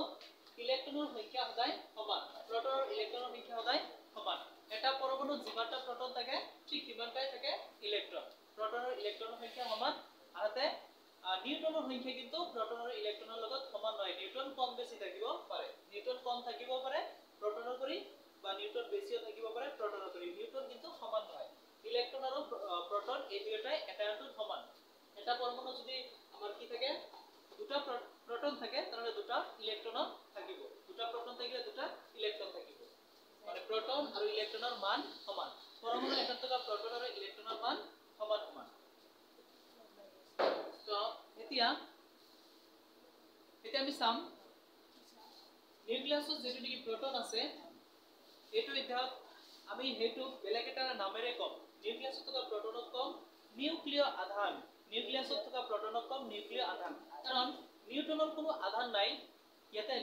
ইলেক্ট্ৰনৰ সংখ্যা সদায় সমান। প্ৰটন আৰু ইলেক্ট্ৰনৰ সংখ্যা সদায় সমান। এটা পৰমাণুত যিমানটা প্ৰটন থাকে ঠিক সিমানটাই থাকে ইলেক্ট্ৰন। প্ৰটন আৰু ইলেক্ট্ৰনৰ সংখ্যা সমান। আনহাতে নিউট্ৰনৰ সংখ্যা কিন্তু প্ৰটন আৰু ইলেক্ট্ৰনৰ লগত সমান নহয়। নিউট্ৰন কম বেছি থাকিব পাৰে, নিউট্ৰন কম থাকিব পাৰে প্ৰটনৰ কৰি, বা নিউট্ৰন বেছিও থাকিব পাৰে প্ৰটনৰ কৰি। নিউট্ৰন কিন্তু সমান নহয়। ইলেক্ট্ৰন আৰু প্ৰটন এই দুয়োটাই এটাটোত সমান। এটা পৰমাণু যদি আমাৰ কি থাকে, দুটা প্ৰটন থাকে, তেনেহ'লে দুটা ইলেক্ট্ৰন থাকিব। দুটা প্ৰটন থাকিলে দুটা ইলেক্ট্ৰন থাকিব। প্ৰটন আৰু ইলেক্ট্ৰনৰ মান সমান পৰমাণু এটাত থকা প্ৰটন আৰু ইলেক্ট্ৰনৰ মান সমান সমান তো এতিয়া আমি চাম নিউক্লিয়াছত যেটো নেকি প্ৰটন আছে এটো এটা আমি হেতু বেলেগ এটা নামেৰে কম নিউক্লিয়াছত থকা প্ৰটনক কম নিউক্লিয় আধান নিউক্লিয়াছত থকা প্ৰটনক কম নিউক্লিয় আধান কাৰণ নিউটনৰ কোনো আধান নাই ইয়াতে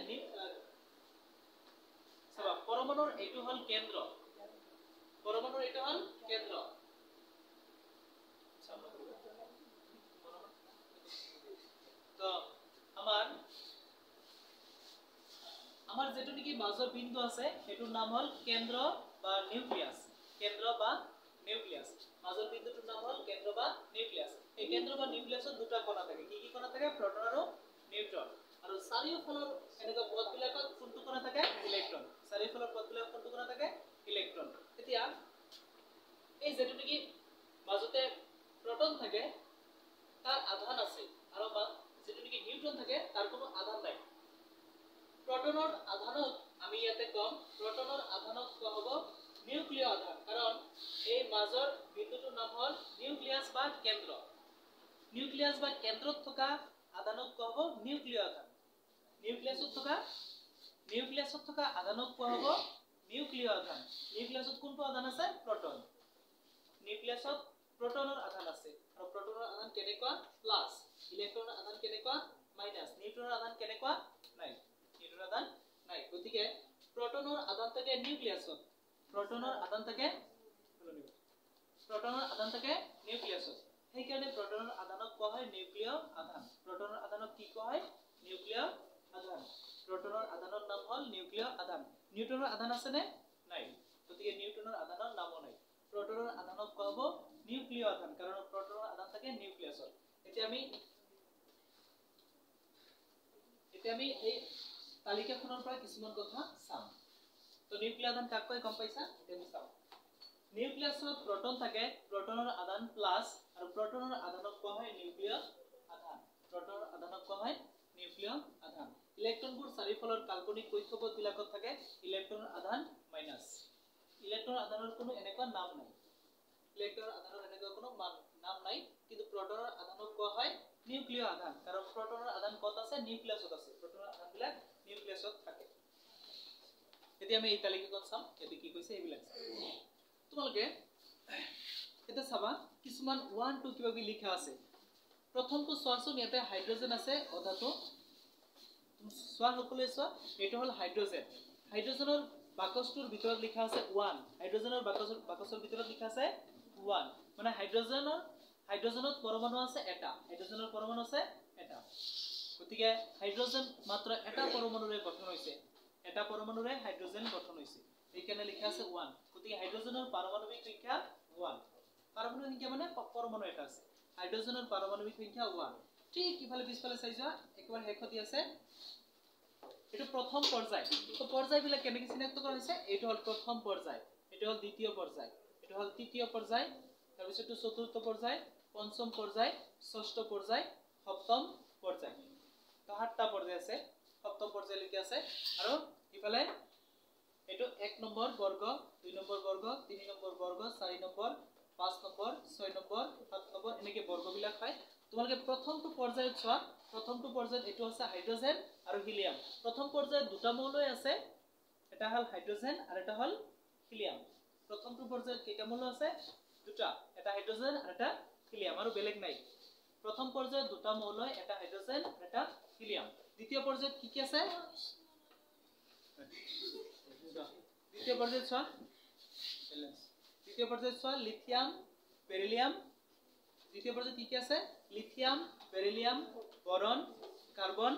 চাবা পৰমাণুৰ এটো হল কেন্দ্ৰ পৰমাণুৰ এটো হল কেন্দ্ৰ তো আমাৰ যেটো নেকি মাজৰ বিন্দু আছে এটোৰ নাম হল কেন্দ্ৰ বা নিউক্লিয়াস মাজৰ বিন্দুটোৰ নাম হল কেন্দ্ৰ বা নিউক্লিয়াস এই কেন্দ্ৰ বা নিউক্লিয়াসত দুটা কণা থাকে কি কণা থাকে প্ৰটন আৰু নিউট্ৰন আৰু চাৰিওফালৰ এনেকা পথবিলাকত কোনটো কণা থাকে ইলেক্ট্ৰন চাৰিওফালৰ পথবিলাকত কোনটো কণা থাকে ইলেক্ট্ৰন এতিয়া এই যেটো নেকি মাজতে প্ৰটন থাকে তাৰ আধান আছে আৰু যেটো নেকি নিউট্ৰন থাকে তাৰ কোনো আধান নাই প্ৰটনৰ আধানক আমি ইয়াতে কম প্ৰটনৰ আধানক কোৱা হ'ব নিউক্লিয় আধান কাৰণ এই মাজৰ বিন্দুটোৰ নাম হল নিউক্লিয়াস বা কেন্দ্ৰ কেন্দ্ৰত থকা আধানক কোৱা হ'ব নিউক্লিয় আধান নিউক্লিয়াছত থকা আধানক কোৱা হ'ব নিউক্লিয় আধান নিউক্লিয়াছত কোনটো আধান আছে প্ৰটন নিউক্লিয়াছত প্ৰটনৰ আধান আছে আৰু প্ৰটনৰ আধান কেনেকুৱা প্লাস ইলেক্ট্ৰনৰ আধান কেনেকুৱা মাইনাস নিউট্ৰনৰ আধান কেনেকুৱা নাই গতিকে প্ৰটনৰ আধান থাকে নিউক্লিয়াছত প্ৰটনৰ আধান থাকে নিউক্লিয়াছত সেইকাৰণে প্ৰটনৰ আধানক কোৱা হয় নিউক্লিয় আধান প্ৰটনৰ আধানক কি কোৱা হয় নিউক্লিয় আধান প্ৰটনৰ আধানৰ নাম হল নিউক্লিয় আধান নিউট্ৰনৰ আধান আছে নে নাই গতিকে নিউট্ৰনৰ আধানৰ নামো নাই প্ৰটনৰ আধানক কোৱা হ'ব নিউক্লিয় আধান কাৰণ প্ৰটনৰ আধান থাকে নিউক্লিয়াছত এতিয়া আমি এই তালিকাখনৰ পৰা কিছুমান কথা চাম তো নিউক্লিয় আধান কাক কয় গম পাইছা এতিয়া আমি চাম নিউক্লিয়াছত প্ৰটন থাকে প্ৰটনৰ আধান প্লাস আৰু প্ৰটনৰ আধানক কোৱা হয় নিউক্লিয় আধান ইলেক্ট্ৰনবোৰ চাৰিফালৰ কাল্পনিক কক্ষপথ বিলাকত থাকে ইলেক্ট্ৰনৰ আধান মাইনাস ইলেক্ট্ৰনৰ আধানৰ কোনো এনেকুৱা নাম নাই কিন্তু প্ৰটনৰ আধানক কোৱা হয় নিউক্লিয় আধান কাৰণ প্ৰটনৰ আধান কত আছে নিউক্লিয়াছত আছে প্ৰটনৰ আধানবিলাক নিউক্লিয়াছত থাকে এতিয়া আমি এই তালিকাখন চাম এতে কি কৈছে এইবিলাক তোমালোকে এটা চাবা কিছুমান 1 2 কিবা কি লিখা আছে প্ৰথমটো চোৱাচোন ইয়াতে হাইড্ৰোজেন আছে অধাটো চোৱা সকলে চোৱা এটো হল হাইড্ৰোজেনৰ বাকসটোৰ ভিতৰত লিখা আছে 1 হাইড্ৰোজেনৰ বাকসৰ ভিতৰত লিখা আছে 1 মানে হাইড্ৰোজেনত পৰমাণু আছে এটা গতিকে হাইড্ৰোজেন মাত্ৰ এটা পৰমাণুৰে গঠন হৈছে হাইড্ৰোজেন গঠন হৈছে এইখানে লিখা আছে 1 গতিকে হাইড্ৰোজেনৰ পাৰমাণবিক সংখ্যা 1 পাৰমাণবিক সংখ্যা মানে পৰমাণু এটা আছে হাইড্ৰোজেনৰ পাৰমাণবিক সংখ্যা 1 ঠিক ইফালে পিছফালে চাই যোৱা একবাৰ হেকতি আছে এটো প্ৰথম পৰ্যায় তো পৰ্যায়বিলাক কেনেকৈ চিনাক্ত কৰা হৈছে এটো হল প্ৰথম পৰ্যায় এটো হল দ্বিতীয় পৰ্যায় এটো হল তৃতীয় পৰ্যায় তাৰ পিছতো চতুৰ্থ পৰ্যায় পঞ্চম পৰ্যায় ষষ্ঠ পৰ্যায় সপ্তম পৰ্যায় তো 8টা পৰ্যায় আছে সপ্তম পৰ্যায়লৈকে আছে আৰু ইফালে এটো 1 নম্বৰ বৰ্গ 2 নম্বৰ বৰ্গ 3 নম্বৰ বৰ্গ 4 নম্বৰ 5 নম্বৰ 6 নম্বৰ 7 নম্বৰ এনেকৈ বৰ্গবিলাক হয় তোমালোকে প্ৰথমটো পৰ্যায়ত চোৱা প্ৰথমটো পৰ্যায়ত এটো আছে হাইড্ৰোজেন আৰু হিলিয়াম প্ৰথম পৰ্যায়ত দুটা মৌলই আছে এটা হল হাইড্ৰোজেন আৰু এটা হল হিলিয়াম প্ৰথমটো পৰ্যায়ত কেইটা মৌল আছে দুটা এটা হাইড্ৰোজেন আৰু এটা হিলিয়াম আৰু বেলেগ নাই প্ৰথম পৰ্যায়ত দুটা মৌলই এটা হাইড্ৰোজেন আৰু এটা হিলিয়াম দ্বিতীয় পৰ্যায়ত কি আছে দ্বিতীয় পৰ্যায়ত চোৱা লিথিয়াম বেৰিলিয়াম দ্বিতীয় পৰ্যায়ত কি আছে lithium beryllium boron carbon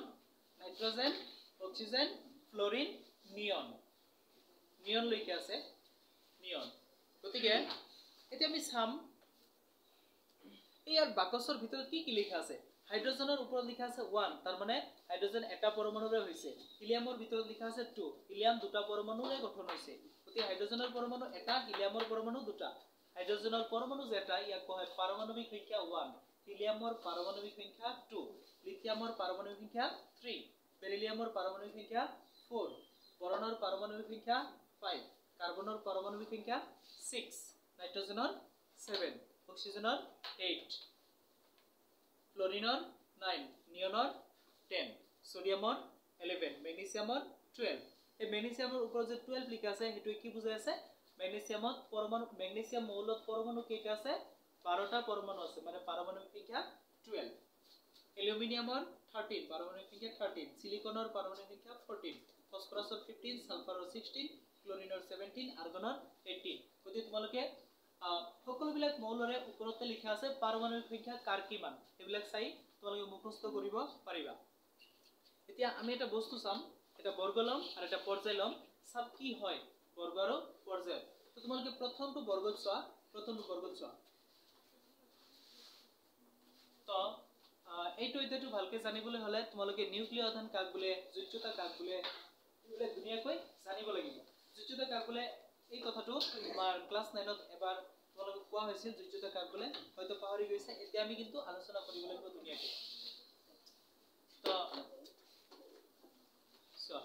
nitrogen oxygen fluorine neon লৈকে আছে নিয়ন গতিকে এতিয়া আমি চাম ইয়াৰ বাকসৰ ভিতৰত কি লিখা আছে হাইড্ৰোজেনৰ ওপৰত লিখা আছে 1 তাৰ মানে হাইড্ৰোজেন এটা পৰমাণুৰে হৈছে হিলিয়ামৰ ভিতৰত লিখা আছে 2 হিলিয়াম দুটা পৰমাণুৰে গঠন হৈছে গতিকে হাইড্ৰোজেনৰ পৰমাণু এটা হিলিয়ামৰ পৰমাণু দুটা হাইড্ৰোজেনৰ পৰমাণু যেটা ইয়াক কোৱা হয় পাৰমাণবিক সংখ্যা 1 হিলিয়ামৰ পাৰমাণবিক সংখ্যা 2 লিথিয়ামৰ পাৰমাণবিক সংখ্যা 3 বেৰিলিয়ামৰ পাৰমাণবিক সংখ্যা 4 বৰনৰ পাৰমাণবিক সংখ্যা 5 কাৰ্বনেৰ পাৰমাণবিক সংখ্যা 6, নাইট্ৰোজেনেৰ 7, অক্সিজেনেৰ 8, ফ্লোৰিনেৰ 9, নিয়নেৰ 10, সোডিয়ামৰ 11, ম্যাগনেসিয়ামৰ 12। এই ম্যাগনেসিয়ামৰ ওপৰত যে 12 লিখা আছে হেতু কি বুজাই আছে ম্যাগনেসিয়ামত পরমাণু ম্যাগনেসিয়াম মৌলত পরমাণু কেইটা আছে 12টা পরমাণু আছে মানে পারমাণবিক সংখ্যা 12। অ্যালুমিনিয়ামৰ 13 পাৰমাণবিক সংখ্যা 13, সিলিকনৰ পাৰমাণবিক সংখ্যা 14, ফসফৰাসৰ 15, সালফাৰৰ 16, ক্লোৰিনৰ 17, আৰ্গনৰ 18। গতিকে তোমালোকে সকলোবিলাক মৌলৰে ওপৰতে লিখা আছে পাৰমাণবিক সংখ্যা কাৰ কিমান এইবিলাক চাই তোমালোকে মুখস্থ কৰিব পাৰিবা। এতিয়া আমি এটা বস্তু চাম, এটা বৰ্গ লম আৰু এটা পৰ্যায় লম, চাম কি হয় বৰ্গ আৰু পৰ্যায়। তো তোমালোকে প্ৰথমটো বৰ্গত চোৱা, তো এইটো এতিয়াটো ভালকে জানিবলৈ হলে তোমালোকে নিউক্লিয় আধান কাক বোলে, যোজ্যতা কাক বোলে এইবিলাক ধুনীয়াকৈ জানিব লাগিব। যোজ্যতা কাক বোলে এই কথাটো আমাৰ ক্লাস 9ত এবাৰ তোমালোকে কোৱা হৈছিল, যোজ্যতা কাক বোলে হয়তো পাহৰি গৈছে, এতিয়া আমি কিন্তু আলোচনা কৰিব লাগিব ধুনীয়াকৈ। তো চোৱা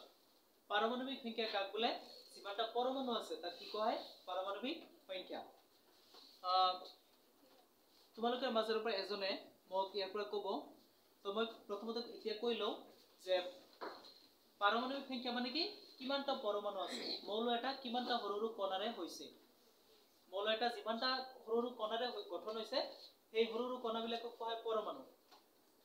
পাৰমাণবিক সংখ্যা কাক বোলে যিমানটা পৰমাণু আছে তাক কি কোৱা হয় পাৰমাণবিক সংখ্যা। তোমালোকৰ মাজৰ পৰা এজনে মোক ইয়াৰ পৰা ক'ব, তো মই প্ৰথমতে এতিয়া কৈ লওঁ যে পাৰমাণবিক সংখ্যা মানে কি কিমানটা পৰমাণু আছে, মৌল এটা কিমানটা সৰু সৰু কণাৰে হৈছে। মৌল এটা যিমানটা সৰু সৰু কণাৰে গঠন হৈছে সেই সৰু সৰু কণাবিলাকক কোৱা হয় পৰমাণু,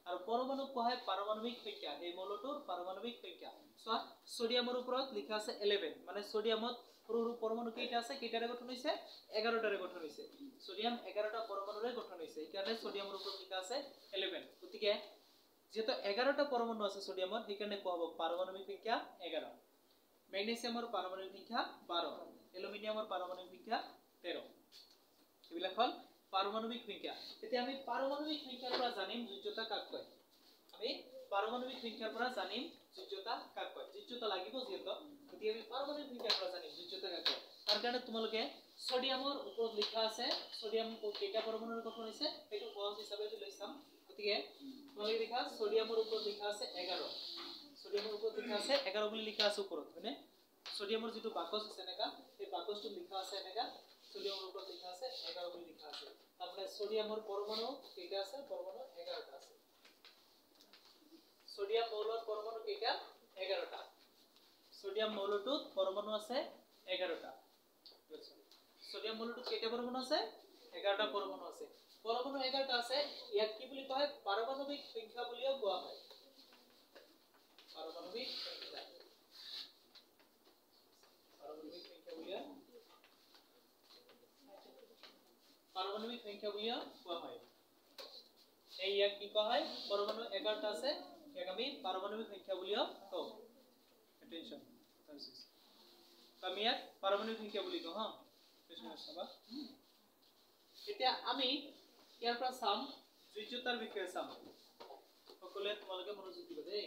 আৰু পৰমাণুক কোৱা হয় পাৰমাণবিক সংখ্যা। এই মৌলটোৰ পাৰমাণবিক সংখ্যা চোৱা সোডিয়ামৰ ওপৰত লিখা আছে 11, মানে সোডিয়ামত সৰু সৰু পৰমাণু কেইটা আছে, কেইটাৰে গঠন হৈছে 11টাৰে গঠন হৈছে। সোডিয়াম 11টা পৰমাণুৰে গঠন হৈছে, এইকাৰণে সোডিয়ামৰ ওপৰত লিখা আছে 11। গতিকে যেহেতু 11টা পৰমাণু আছে সোডিয়ামৰ সেইকাৰণে কোৱা হ'ব পাৰমাণবিক সংখ্যা 11। ম্যাগনেসিয়ামৰ পাৰমাণবিক সংখ্যা 12, এলুমিনিয়ামৰ পাৰমাণবিক সংখ্যা 13। এইবিলাক হ'ল পাৰমাণবিক সংখ্যা। এতিয়া আমি পাৰমাণবিক সংখ্যাৰ পৰা জানিম যোজ্যতা কাক কয়। আমি পাৰমাণবিক সংখ্যাৰ পৰা জানিম যোজ্যতা কাক কয়, যোজ্যতা লাগিব যিহেতু, গতিকে আমি পাৰমাণবিক সংখ্যাৰ পৰা জানিম যোজ্যতা কাক কয়। তাৰ কাৰণে তোমালোকে সোডিয়ামৰ ওপৰত লিখা আছে সোডিয়াম কেইটা পৰমাণুৰে গঠন হৈছে সেইটো সহজ হিচাপে লৈ চাম। গতিকে তোমালোকে লিখা সোডিয়ামৰ ওপৰত লিখা আছে 11, সোডিয়ামৰ ওপৰত লিখা আছে 11 বুলি লিখা আছে ওপৰত, হয়নে? সোডিয়ামৰ যেটো বাকচ আছে এনেকা, এই বাকচটো লিখা আছে এনেকা, সোডিয়ামৰ ওপৰত লিখা আছে 11 বুলি লিখা আছে। তাৰপৰে সোডিয়ামৰ পৰমাণু কেইটা আছে, পৰমাণু 11টা আছে। সোডিয়াম মৌলৰ পরমাণু কেইটা 11টা, সোডিয়াম মৌলটোত পরমাণু আছে 11টা। সোডিয়াম মৌলটোত কেইটা পরমাণু আছে 11টা পরমাণু আছে। পরমাণু 11টা আছে, ইয়াক কি বুলি কয় পাৰমাণবিক সংখ্যা বুলিও কোৱা হয়। পাৰমাণবিক সংখ্যা, পাৰমাণবিক সংখ্যা বুলিও পাৰমাণবিক সংখ্যা বুলিও কোৱা হয়। এই ইয়াক কি কোৱা হয় পরমাণু 11টা আছে, ইয়াক আমি পারমাণবিক সংখ্যা বুলিও কওঁ। অ্যাটেনশন, আমি ইয়াক পারমাণবিক সংখ্যা বুলি কওঁ। চাবা এতিয়া আমি ইয়াৰ পৰা চাম যোজ্যতাৰ বিষয়ে চাম। সকলোৱে তোমালোকে মনোযোগ দিবা দেই।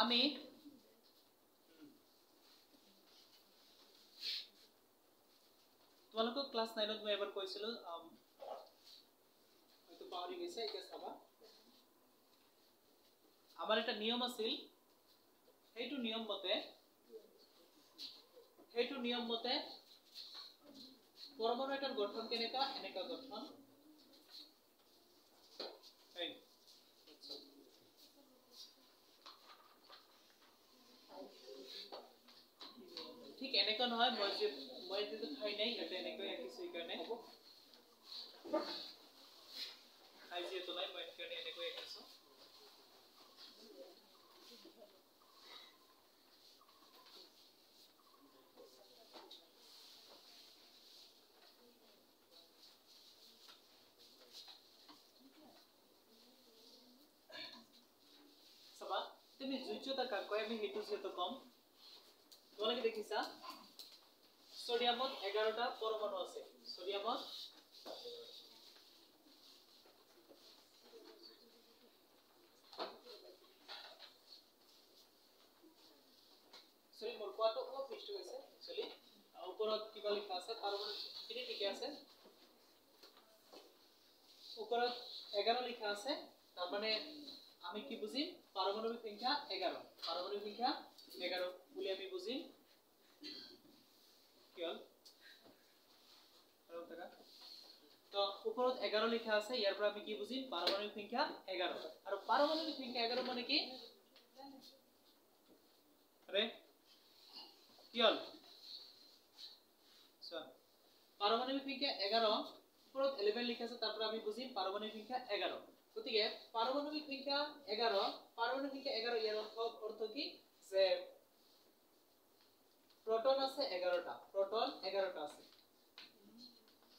আমি তোমালোকক ক্লাস 9ত মই এবাৰ কৈছিলো, হয়তো পাহৰি গৈছে, এতিয়া চাবা আমাৰ এটা নিয়ম আছিল, সেইটো নিয়ম মতে পরমাণু এটার গঠন কেনেকা, এনেকা গঠন ঠিক এনেকা নহয়, মই যেটো ঠাই নাই ইয়াতে এনেকৈ আঁকিছো, এইকাৰণে ঠাই যিহেতু নাই মই এইকাৰণে এনেকৈ আঁকিছো। চাবা তুমি যোজ্যতা কাক কয় আমি সেইটো যেহেতু কম। তোমালোকে দেখিছা সোডিয়ামত 11টা পরমাণু আছে, সোডিয়ামত সরি মোর কোয়াটো অলপ মিস্টেক হৈছে একচুয়ালি, ওপৰত কিবা লিখা আছে পাৰমাণবিক সংখ্যাখিনি ঠিকে আছে, ওপৰত 11 লিখা আছে, তাৰ মানে আমি কি বুজিম পাৰমাণবিক সংখ্যা 11, পাৰমাণবিক সংখ্যা 11 বুলি আমি বুজিম। 11 লিখা আছে ইয়াৰ পৰা আমি কি বুজিম পাৰমাণবিক সংখ্যা 11 আৰু পাৰমাণবিক সংখ্যা 11 মানে কি আৰে কি হল চোৱা পাৰমাণবিক সংখ্যা 11 ওপৰত 11 লিখা আছে তাৰ পৰা আমি বুজিম পাৰমাণবিক সংখ্যা 11 গতিকে পাৰমাণবিক সংখ্যা 11 পাৰমাণবিক সংখ্যা 11 ইয়াৰ অর্থ কি যে প্রোটন আছে 11টা প্রোটন 11টা আছে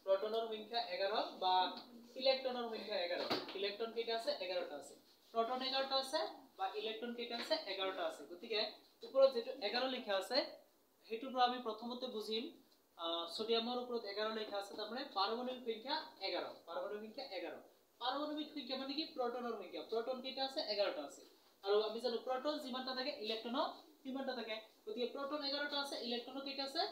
প্রোটনের সংখ্যা 11 বা ইলেকট্রনের সংখ্যা 11 ইলেকট্রন কেইটা আছে 11টা আছে প্রোটন 11টা আছে বা ইলেকট্রন কেইটা আছে 11টা আছে গতিকে উপৰত যেটো 11 লিখা আছে হেতুৰ পৰা আমি প্ৰথমতে বুজিম সোডিয়ামৰ ওপৰত 11 লিখা আছে তাৰ মানে পাৰমাণবিক সংখ্যা 11 পাৰমাণবিক সংখ্যা 11 পাৰমাণবিক সংখ্যা মানে কি প্ৰোটনেৰ সংখ্যা প্ৰোটন কেইটা আছে 11টা আছে আৰু আমি জানো প্রোটন যিমানটা থাকে ইলেকট্রন কিমানটা থাকে গতিকে প্রোটন 11টা আছে ইলেকট্রন কেইটা আছে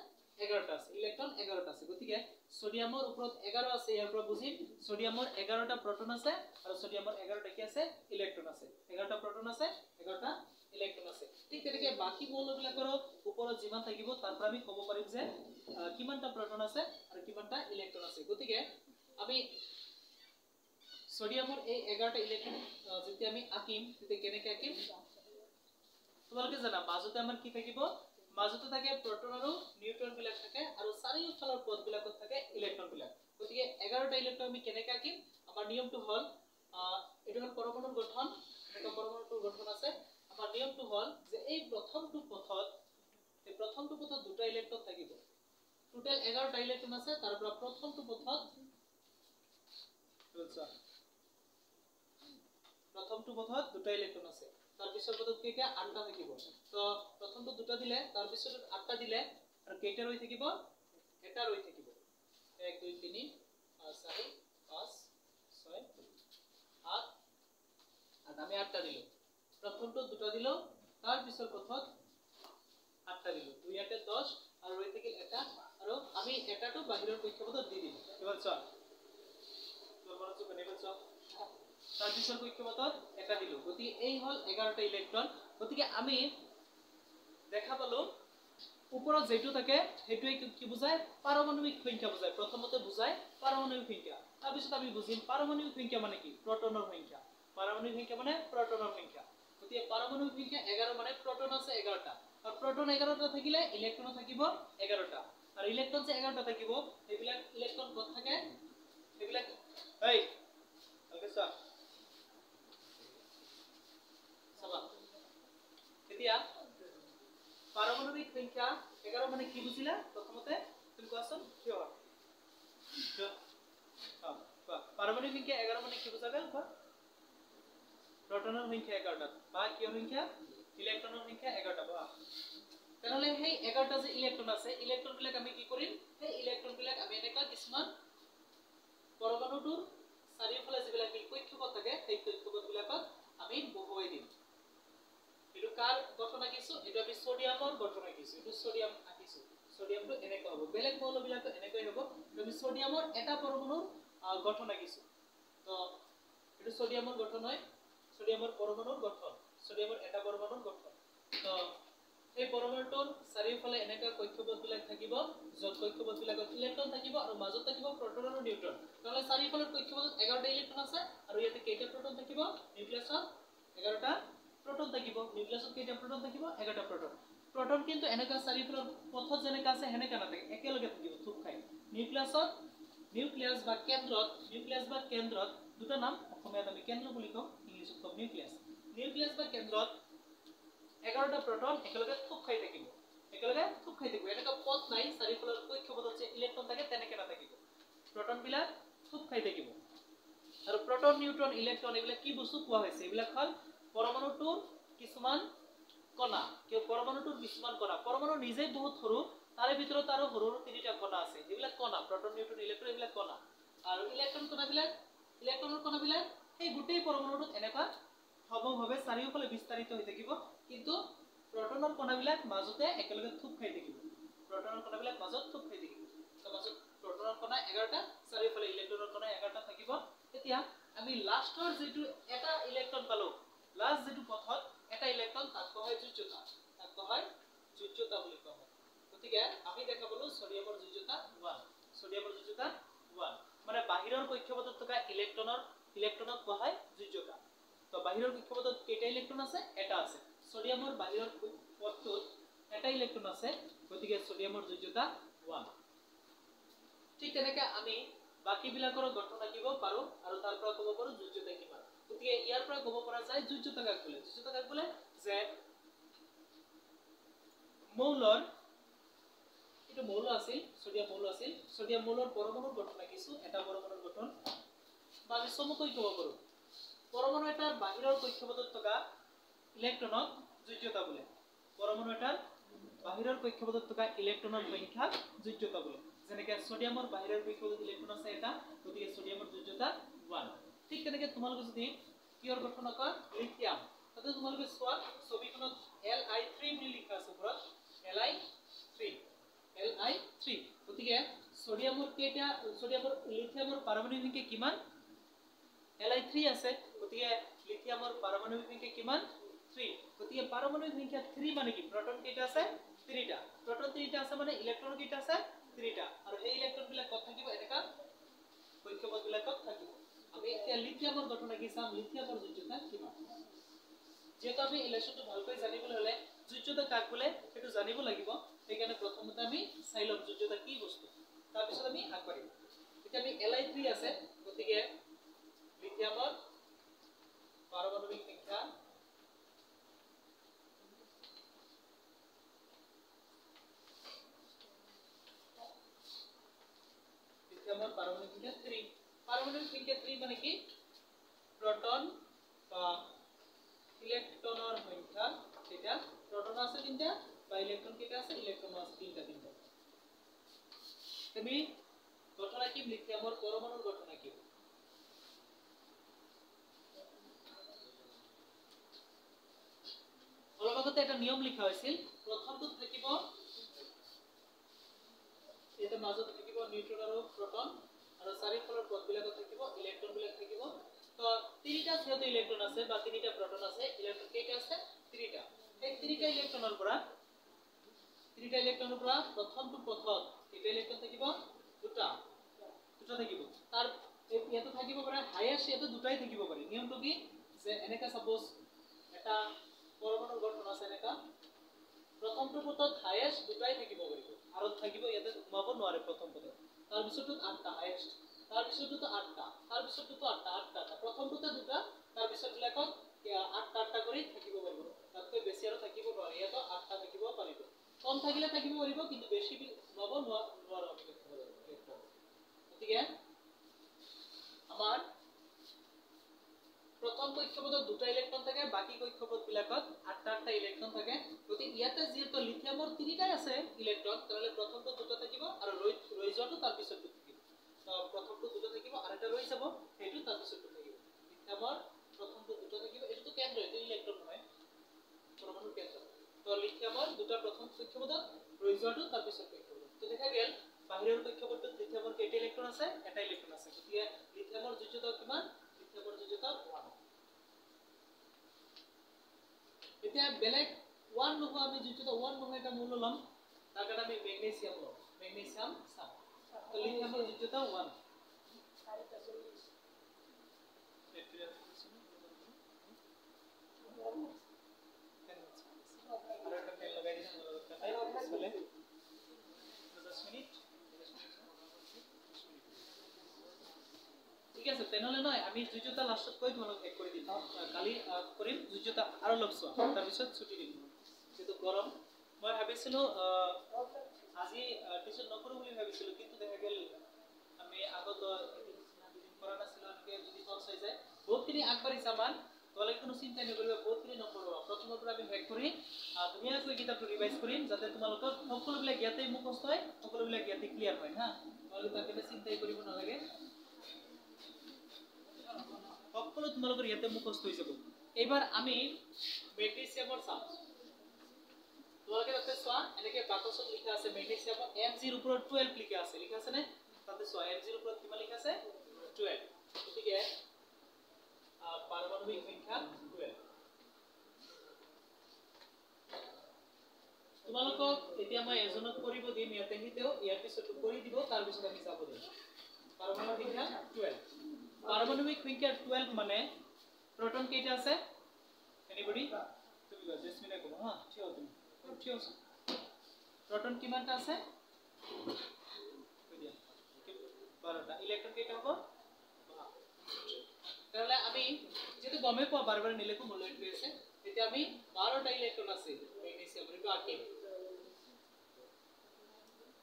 11টা আছে ইলেকট্রন 11টা আছে গতিকে সোডিয়ামৰ ওপৰত 11 আছে ইয়াৰ পৰা বুজিম সোডিয়ামৰ 11টা প্ৰোটন আছে আৰু সোডিয়ামৰ 11টা কি আছে ইলেকট্ৰন আছে 11টা প্ৰোটন আছে 11টা ইলেকট্ৰন আছে ঠিক তেনেকৈ বাকি মৌলবিলাকৰ ওপৰত যিমান থাকিব তাৰ পৰা আমি ক'ব পাৰিম যে কিমানটা প্ৰোটন আছে আৰু কিমানটা ইলেকট্ৰন আছে গতিকে আমি সোডিয়ামৰ এই 11টা ইলেকট্ৰন যেতিয়া আমি আঁকিম তেতিয়া কেনেকৈ আঁকিম তোমালোকে জানা মাজতে আমাৰ কি থাকিব মাজতে থাকে প্ৰোটন আৰু নিউট্ৰন বিলাক থাকে আৰু চাৰিওফালৰ পদবিলাকত থাকে ইলেকট্ৰন বিলাক গতিকে 11টা ইলেকট্ৰন আমি কেনেকৈ আঁকিম আমাৰ নিয়মটো হ'ল এটো হ'ল পৰমাণুৰ গঠন এটা পৰমাণুৰ গঠন আছে আমাৰ নিয়মটো হ'ল যে এই প্ৰথমটো পথত দুটা ইলেকট্ৰন থাকিব টোটাল 11টা ইলেকট্ৰন আছে তাৰ পৰা প্ৰথমটো পথত দুটা ইলেকট্ৰন আছে তাৰ পিছৰ পথত কেইটা 8টা থাকিব তো প্ৰথমটো দুটা দিলে তাৰ পিছত 8টা দিলে আৰু কেইটা ৰৈ থাকিব এটা ৰৈ থাকিব 1 2 3 4 5 6 8 আৰু আমি 8টা দিলো প্ৰথমটো দুটা দিলো তাৰ পিছৰ পথত 8টা দিলো 2 8 10 আৰু ৰৈ থাকিল এটা আৰু আমি এটাটো বাহিৰৰ কক্ষপথত দি দিলো এবাৰ চল তোৰ মনত কেনেকৈ চল তাৰ পিছৰ কক্ষপথত এটা দিলো গতিকে এই হল 11টা ইলেকট্ৰন গতিকে আমি দেখা পালো ওপৰত যেটো থাকে হেতুই কি বুজায় পাৰমাণবিক সংখ্যা বুজায় প্ৰথমতে বুজায় পাৰমাণবিক সংখ্যা তাৰ পিছত আমি বুজিম পাৰমাণবিক সংখ্যা মানে কি প্ৰোটনৰ সংখ্যা পাৰমাণবিক সংখ্যা মানে প্ৰোটনৰ সংখ্যা গতিকে পাৰমাণবিক সংখ্যা 11 মানে প্ৰোটন আছে 11টা আৰু প্ৰোটন 11টা থাকিলে ইলেকট্ৰন থাকিব 11টা আৰু ইলেকট্ৰন যে 11টা থাকিব এইবিলাক ইলেকট্ৰন ক'ত থাকে এইবিলাক এই ওকে স্যাৰ সবা এতিয়া পাৰমাণবিক সংখ্যা 11 মানে কি বুঝিলা প্ৰথমতে তুমি কোৱাচোন কি হয় পারমাণবিক সংখ্যা 11 মানে কি বুঝাবে প্রোটনের সংখ্যা 11টা বা কি সংখ্যা ইলেকট্রনের সংখ্যা 11টা বা তাহলে সেই 11টা যে ইলেকট্রন আছে ইলেকট্রন বিলাক আমি কি কৰিম সেই ইলেকট্ৰন বিলাক আমি এনেকা কিছুমান পৰমাণুটোৰ চাৰিওফালে যিবিলাক কক্ষপথ থাকে সেই কক্ষপথবিলাকত আমি বহুৱাই দিম এটো কাৰ গঠন আঁকিছো এটো আমি সোডিয়ামৰ গঠন আঁকিছো এটো সোডিয়াম আঁকিছো সোডিয়ামটো এনেকা হ'ব বেলেগ মৌলবিলাকটো এনেকৈ হ'ব আমি সোডিয়ামৰ এটা পৰমাণুৰ গঠন আঁকিছো তো এটো সোডিয়ামৰ গঠন হয় সোডিয়ামৰ পৰমাণুৰ গঠন সোডিয়ামৰ এটা পৰমাণুৰ গঠন তো এই পৰমাণুটোৰ চাৰিওফালে এনেকা কক্ষপথবিলাক থাকিব যত কক্ষপথবিলাকত ইলেকট্ৰন থাকিব আৰু মাজত থাকিব প্ৰোটন আৰু নিউট্ৰন তাহলে চাৰিওফালৰ কক্ষপথত 11টা ইলেকট্ৰন আছে আৰু ইয়াতে কেইটা প্ৰোটন থাকিব নিউক্লিয়াছত 11টা প্ৰোটন থাকিব নিউক্লিয়াছত কেইটা প্ৰোটন থাকিব 11টা প্ৰোটন প্ৰোটন কিন্তু এনেকা চাৰিফালৰ পথত যেনেকা আছে হেনেকা নাথাকে একেলগে থাকিব থুপ খাই নিউক্লিয়াছত নিউক্লিয়াছ বা কেন্দ্ৰত দুটা নাম অসমীয়াত আমি কেন্দ্ৰ বুলি কম ইংলিছত কম নিউক্লিয়াছ বা কেন্দ্ৰত 11টা প্ৰোটন একেলগে থুপ খাই থাকিব এনেকা পথ নাই চাৰিফালৰ কক্ষপথত যে ইলেকট্ৰন থাকে তেনেকে নাথাকিব প্ৰোটন বিলাক থুপ খাই থাকিব আৰু প্ৰোটন নিউট্ৰন ইলেকট্ৰন এইবিলাক কি বস্তু কোৱা হৈছে এইবিলাক হল পৰমাণুটোৰ কিছুমান কণা পৰমাণু নিজেই বহুত সৰু তাৰে ভিতৰত আৰু সৰু তিনিটা কণা আছে এইবিলাক কণা প্ৰোটন নিউট্ৰন ইলেকট্ৰন এইবিলাক কণা আৰু ইলেকট্ৰনৰ কণাবিলাক এই গোটেই পৰমাণুটোত এনেকা সমভাৱে চাৰিওফালে বিস্তাৰিত হৈ থাকিব কিন্তু প্ৰোটনৰ কণাবিলাক মাজতে একেলগে থুপ খাই থাকিব তো মাজত প্ৰোটনৰ কণা 11টা চাৰিওফালে ইলেকট্ৰনৰ কণা 11টা থাকিব এতিয়া আমি লাষ্টৰ যেটো এটা ইলেকট্ৰন পালো লাস্ট যেটো পথত এটা ইলেকট্ৰন তাক কোৱা হয় যোজ্যতা বুলি কোৱা হয় গতিকে আমি দেখা পালো সোডিয়ামৰ যোজ্যতা 1 মানে বাহিৰৰ কক্ষপথত থকা ইলেক্ট্ৰনক কোৱা হয় যোজ্যতা। তো বাহিৰৰ কক্ষপথত কেইটা ইলেক্ট্ৰন আছে? এটা আছে। সোডিয়ামৰ বাহিৰৰ পথটোত এটা ইলেক্ট্ৰন আছে, গতিকে সোডিয়ামৰ যোজ্যতা 1। ঠিক তেনেকৈ আমি বাকি বিলাকৰ গঠন আঁকিব পাৰো আৰু তাৰ পৰা ক'ব পাৰো যোজ্যতা কিমান। গতিকে ইয়াৰ পৰা ক'ব পৰা যায় যোজ্যতা কাক বোলে? যোজ্যতা কাক বোলে? যে মৌলৰ, এইটো মৌল আছিল, সোডিয়াম মৌল আছিল, সোডিয়াম মৌলৰ পৰমাণুৰ গঠন আঁকিছো, এটা পৰমাণুৰ গঠন, বা আমি চমুকৈ ক'ব পাৰো পৰমাণু এটাৰ বাহিৰৰ কক্ষপথত থকা ইলেক্ট্ৰনক যোজ্যতা বোলে। পৰমাণু এটাৰ বাহিৰৰ কক্ষপথত থকা ইলেক্ট্ৰনৰ সংখ্যাক যোজ্যতা বোলে। যেনেকৈ সোডিয়ামৰ বাহিৰৰ কক্ষপথত ইলেক্ট্ৰন আছে এটা, গতিকে সোডিয়ামৰ যোজ্যতা 1। ঠিক তেনেকৈ তোমালোকে যদি কিহৰ গঠন আঁকা? লিথিয়াম, তাতে তোমালোকে চোৱা ছবিখনত Li3 বুলি লিখা আছে ওপৰত, Li3, গতিকে সোডিয়ামৰ কেইটা, লিথিয়ামৰ পাৰমাণবিক সংখ্যা কিমান? Li3 আছে, গতিকে লিথিয়ামৰ পাৰমাণবিক সংখ্যা কিমান? 3। গতিকে পাৰমাণবিক সংখ্যা 3 মানে কি? প্ৰটন কেইটা আছে? 3টা। প্ৰটন 3টা আছে মানে ইলেক্ট্ৰন কেইটা আছে? 3টা। আৰু সেই ইলেক্ট্ৰন বিলাক ক'ত থাকিব? এনেকা কক্ষপথ বিলাকত থাকিব। আমি এতিয়া লিথিয়ামৰ গঠন আঁকি চাম, লিথিয়ামৰ যোজ্যতা কিমান। যেহেতু আমি ইলেক্ট্ৰনটো ভালকৈ জানিবলৈ হ'লে যোজ্যতা কাক বোলে সেইটো জানিব লাগিব, সেইকাৰণে প্ৰথমতে আমি চাই ল'ম যোজ্যতা কি বস্তু, তাৰপিছত আমি আগবাঢ়িম। এতিয়া আমি Li3 আছে, গতিকে লিথিয়ামৰ পাৰমাণবিক সংখ্যা পাৰমাণবিক সংখ্যা 3। পাৰমাণবিক সংখ্যা 3 মানে কি? প্ৰটন বা ইলেক্ট্ৰনৰ সংখ্যা কেইটা? প্ৰটন আছে 3টা, বা ইলেক্ট্ৰন কেইটা আছে? ইলেক্ট্ৰন আছে 3টা। তুমি গঠন আঁকিম, লিথিয়ামৰ পৰমাণুৰ গঠন আঁকিম। অলপ আগতে এটা নিয়ম লিখা হৈছিল, প্ৰথমটোত থাকিব, এটা মাজত থাকিব নিউট্ৰন আৰু প্ৰটন, আৰু চাৰিওফালৰ পথবিলাকত থাকিব ইলেক্ট্ৰন বিলাক থাকিব। তো 3টা যেহেতু ইলেক্ট্ৰন আছে বা 3টা প্ৰটন আছে, ইলেক্ট্ৰন কেইটা আছে? 3টা। এই 3টা ইলেক্ট্ৰনৰ পৰা প্ৰথমটো পথত কেইটা ইলেক্ট্ৰন থাকিব? দুটা থাকিব। তাৰ ইয়াতে থাকিব পাৰে হাইয়েষ্ট, ইয়াতে দুটাই থাকিব পাৰে। নিয়মটো কি? যে এনেকা সাপোজ এটা পৰমাণুৰ গঠন আছে, এনেকা প্ৰথমটো পথত হাইয়েষ্ট দুটাই থাকিব পাৰিব, আৰু থাকিব ইয়াতে সোমাব নোৱাৰে প্ৰথম পথত। তাৰ পিছতো 8টা হাইয়েষ্ট, তাৰ পিছতো 8টা, তাৰ পিছতো 8টা, প্ৰথমটোতে দুটা, তাৰ পিছত বিলাকত 8টা কৰি থাকিব পাৰিব, তাতকৈ বেছি আৰু থাকিব নোৱাৰে। ইয়াতো 8টা থাকিব পাৰিব, কম থাকিলে থাকিব পাৰিব, কিন্তু বেছি সোমাব নোৱাৰো। গতিকে আমাৰ প্ৰথম কক্ষপথত দুটা ইলেক্ট্ৰন থাকে, বাকি কক্ষপথ বিলাকত 8টা ইলেক্ট্ৰন থাকে। গতিকে ইয়াতে যিহেতু লিথিয়ামৰ 3টাই আছে ইলেক্ট্ৰন, তাহলে প্ৰথমটো দুটা থাকিব আৰু ৰৈ যোৱাটো তাৰ পিছতটো থাকিব। তো প্ৰথমটো দুটা থাকিব আৰু এটা ৰৈ যাব, সেইটো তাৰ পিছতটো থাকিব। লিথিয়ামৰ প্ৰথমটো দুটা থাকিব, এইটো কেন্দ্ৰ, এইটো ইলেক্ট্ৰন নহয়, পৰমাণুৰ কেন্দ্ৰ। তো লিথিয়ামৰ দুটা প্ৰথম কক্ষপথত, ৰৈ যোৱাটো তাৰ পিছত কক্ষপথ। তো দেখা গেল বাহিৰৰ কক্ষপথত লিথিয়ামৰ কেইটা ইলেক্ট্ৰন আছে? এটা ইলেক্ট্ৰন আছে। গতিকে লিথিয়ামৰ যোজ্যতা কিমান? লিথিয়ামৰ যোজ্যতা 1। এতিয়া বেলেগ 1 নোহোৱা, আমি যোজ্যতা 1 নোহোৱা এটা মৌল ল'ম, তাৰ কাৰণে আমি মেগনেছিয়াম ল'ম। মেগনেছিয়াম চাম। তো লিথিয়ামৰ যোজ্যতা 1। ঠিক আছে, তেনেহলে নহয় আমি যোজ্যতা লাষ্টত কৈ তোমালোক এক কৰি দিম, কালি কৰিম যোজ্যতা আৰু অলপ চোৱা, তাৰপিছত ছুটি দিম। যেহেতু গৰম, মই ভাবিছিলো আজি টিউচন নকৰো বুলি ভাবিছিলো, কিন্তু দেখা গেল আমি আগত কৰা নাছিলো, এনেকৈ যদি খৰচ হৈ যায়। বহুতখিনি আগবাঢ়িছে আমাৰ, তোমালোকে কোনো চিন্তা নকৰিবা, বহুতখিনি নম্বৰ পাবা। প্ৰথমৰ পৰা আমি শেষ কৰি ধুনীয়াকৈ কিতাপটো ৰিভাইজ কৰিম, যাতে তোমালোকৰ সকলোবিলাক ইয়াতেই মুখস্থ হয়, সকলোবিলাক ইয়াতে ক্লিয়াৰ হয়। তোমালোকে তাৰ কাৰণে চিন্তাই কৰিব নালাগে, সকলো তোমালোকৰ ইয়াতে মুখস্থ হৈ যাব। এইবাৰ আমি মেগনেছিয়ামৰ চাম। তোমালোকে তাতে চোৱা, এনেকৈ বাকচত লিখা আছে মেগনেছিয়ামৰ Mg ৰ ওপৰত 12 লিখা আছে, নে? তাতে চোৱা Mg ৰ ওপৰত কিমান লিখা আছে? 12। গতিকে পাৰমাণবিক সংখ্যা 12। তোমালোকক এতিয়া মই এজনক কৰিব দিম, ইয়াতে সিতেও ইয়াৰ পিছত কৰি দিব, তাৰ পিছত আমি যাব দিম। পাৰমাণবিক সংখ্যা 12 পাৰমাণবিক সংখ্যা 12 মানে proton কেইটা আছে anybody তুমি জেসমিনে কো হ্যাঁ ঠিও তুমি ঠিও proton কিমানটা আছে কই দিয়া 12টা ইলেক্ট্রন কেইটা হ'ব তাহলে আমি যেহেতু গমে পাও বারবার নিলেকো মূল্যায়ন পেয়েছে এতে আমি 12টা ইলেক্ট্রন আছে ম্যাগনেসিয়ামের একটু আঁকি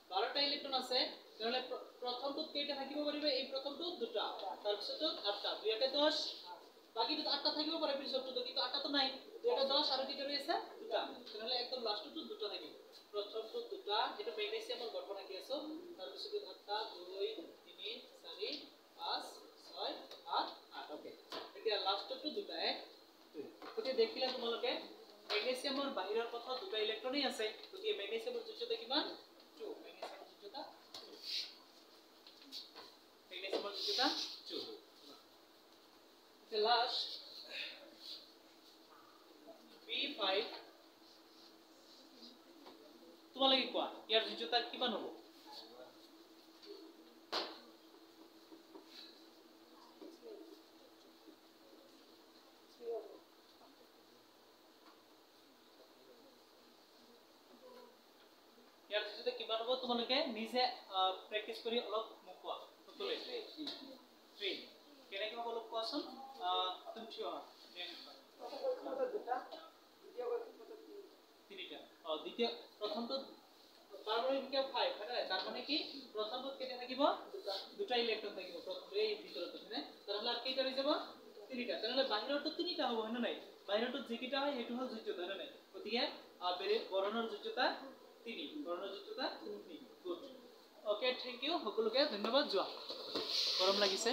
12টা ইলেক্ট্রন আছে তাহলে প্রথমটো কেইটা থাকিব পারিবে এই প্রথমটো দুটা তার পিছতো 8টা 2 এর 10 বাকিটো 8টা থাকিব পারে পিছতো কিন্তু 8টা তো নাই 2 এর 10 আর কিটা রয়েছে দুটা তাহলে একদম লাস্টটো দুটা থাকিব প্রথমটো দুটা এটা ম্যাগনেসিয়ামের গঠন কি আছে তার পিছতো 8টা 2 3 4 5 6 7 8 ওকে এতিয়া লাস্টটো দুটা ওকে দেখিলা তোমালোকে ম্যাগনেসিয়ামৰ বাহিৰৰ পথত দুটা ইলেক্ট্ৰনই আছে গতিকে ম্যাগনেসিয়ামৰ যোজ্যতা কিমান 2 ম্যাগনেসিয়ামৰ যোজ্যতা ম্যাগনেসিয়ামৰ যোজ্যতা 2 the last B5 তোমালোকে কোৱা ইয়াৰ যোজ্যতা কিমান হ'ব ইয়াৰ যোজ্যতা কিমান হ'ব তোমালোকে নিজে প্ৰেক্টিস কৰি অলপ মুকোৱা সকলোৱে 3 কেনেকৈ হ'ব অলপ কোৱাচোন তুমি ঠিও প্ৰথমটো দুটা তিনিটা দ্বিতীয় প্ৰথমটো পাৰমাণবিক সংখ্যা 5 হয় না তাৰ মানে কি প্ৰথমটো কেটে থাকিব দুটা ইলেক্ট্ৰন থাকিব প্ৰথমটো এই ভিতৰতে মানে তাহলে আৰ কেইটা হৈ যাব তিনিটা তাহলে বাহিৰটো তিনিটা হ'ব হয় না নাই বাহিৰটো যেকিটা হয় হেতু হল যোজ্যতা হয় না নাই গতিকে বৰণৰ যোজ্যতা 3 বৰণৰ যোজ্যতা 3 গুড ওকে থ্যাংক ইউ সকলোকে ধন্যবাদ যোৱা গৰম লাগিছে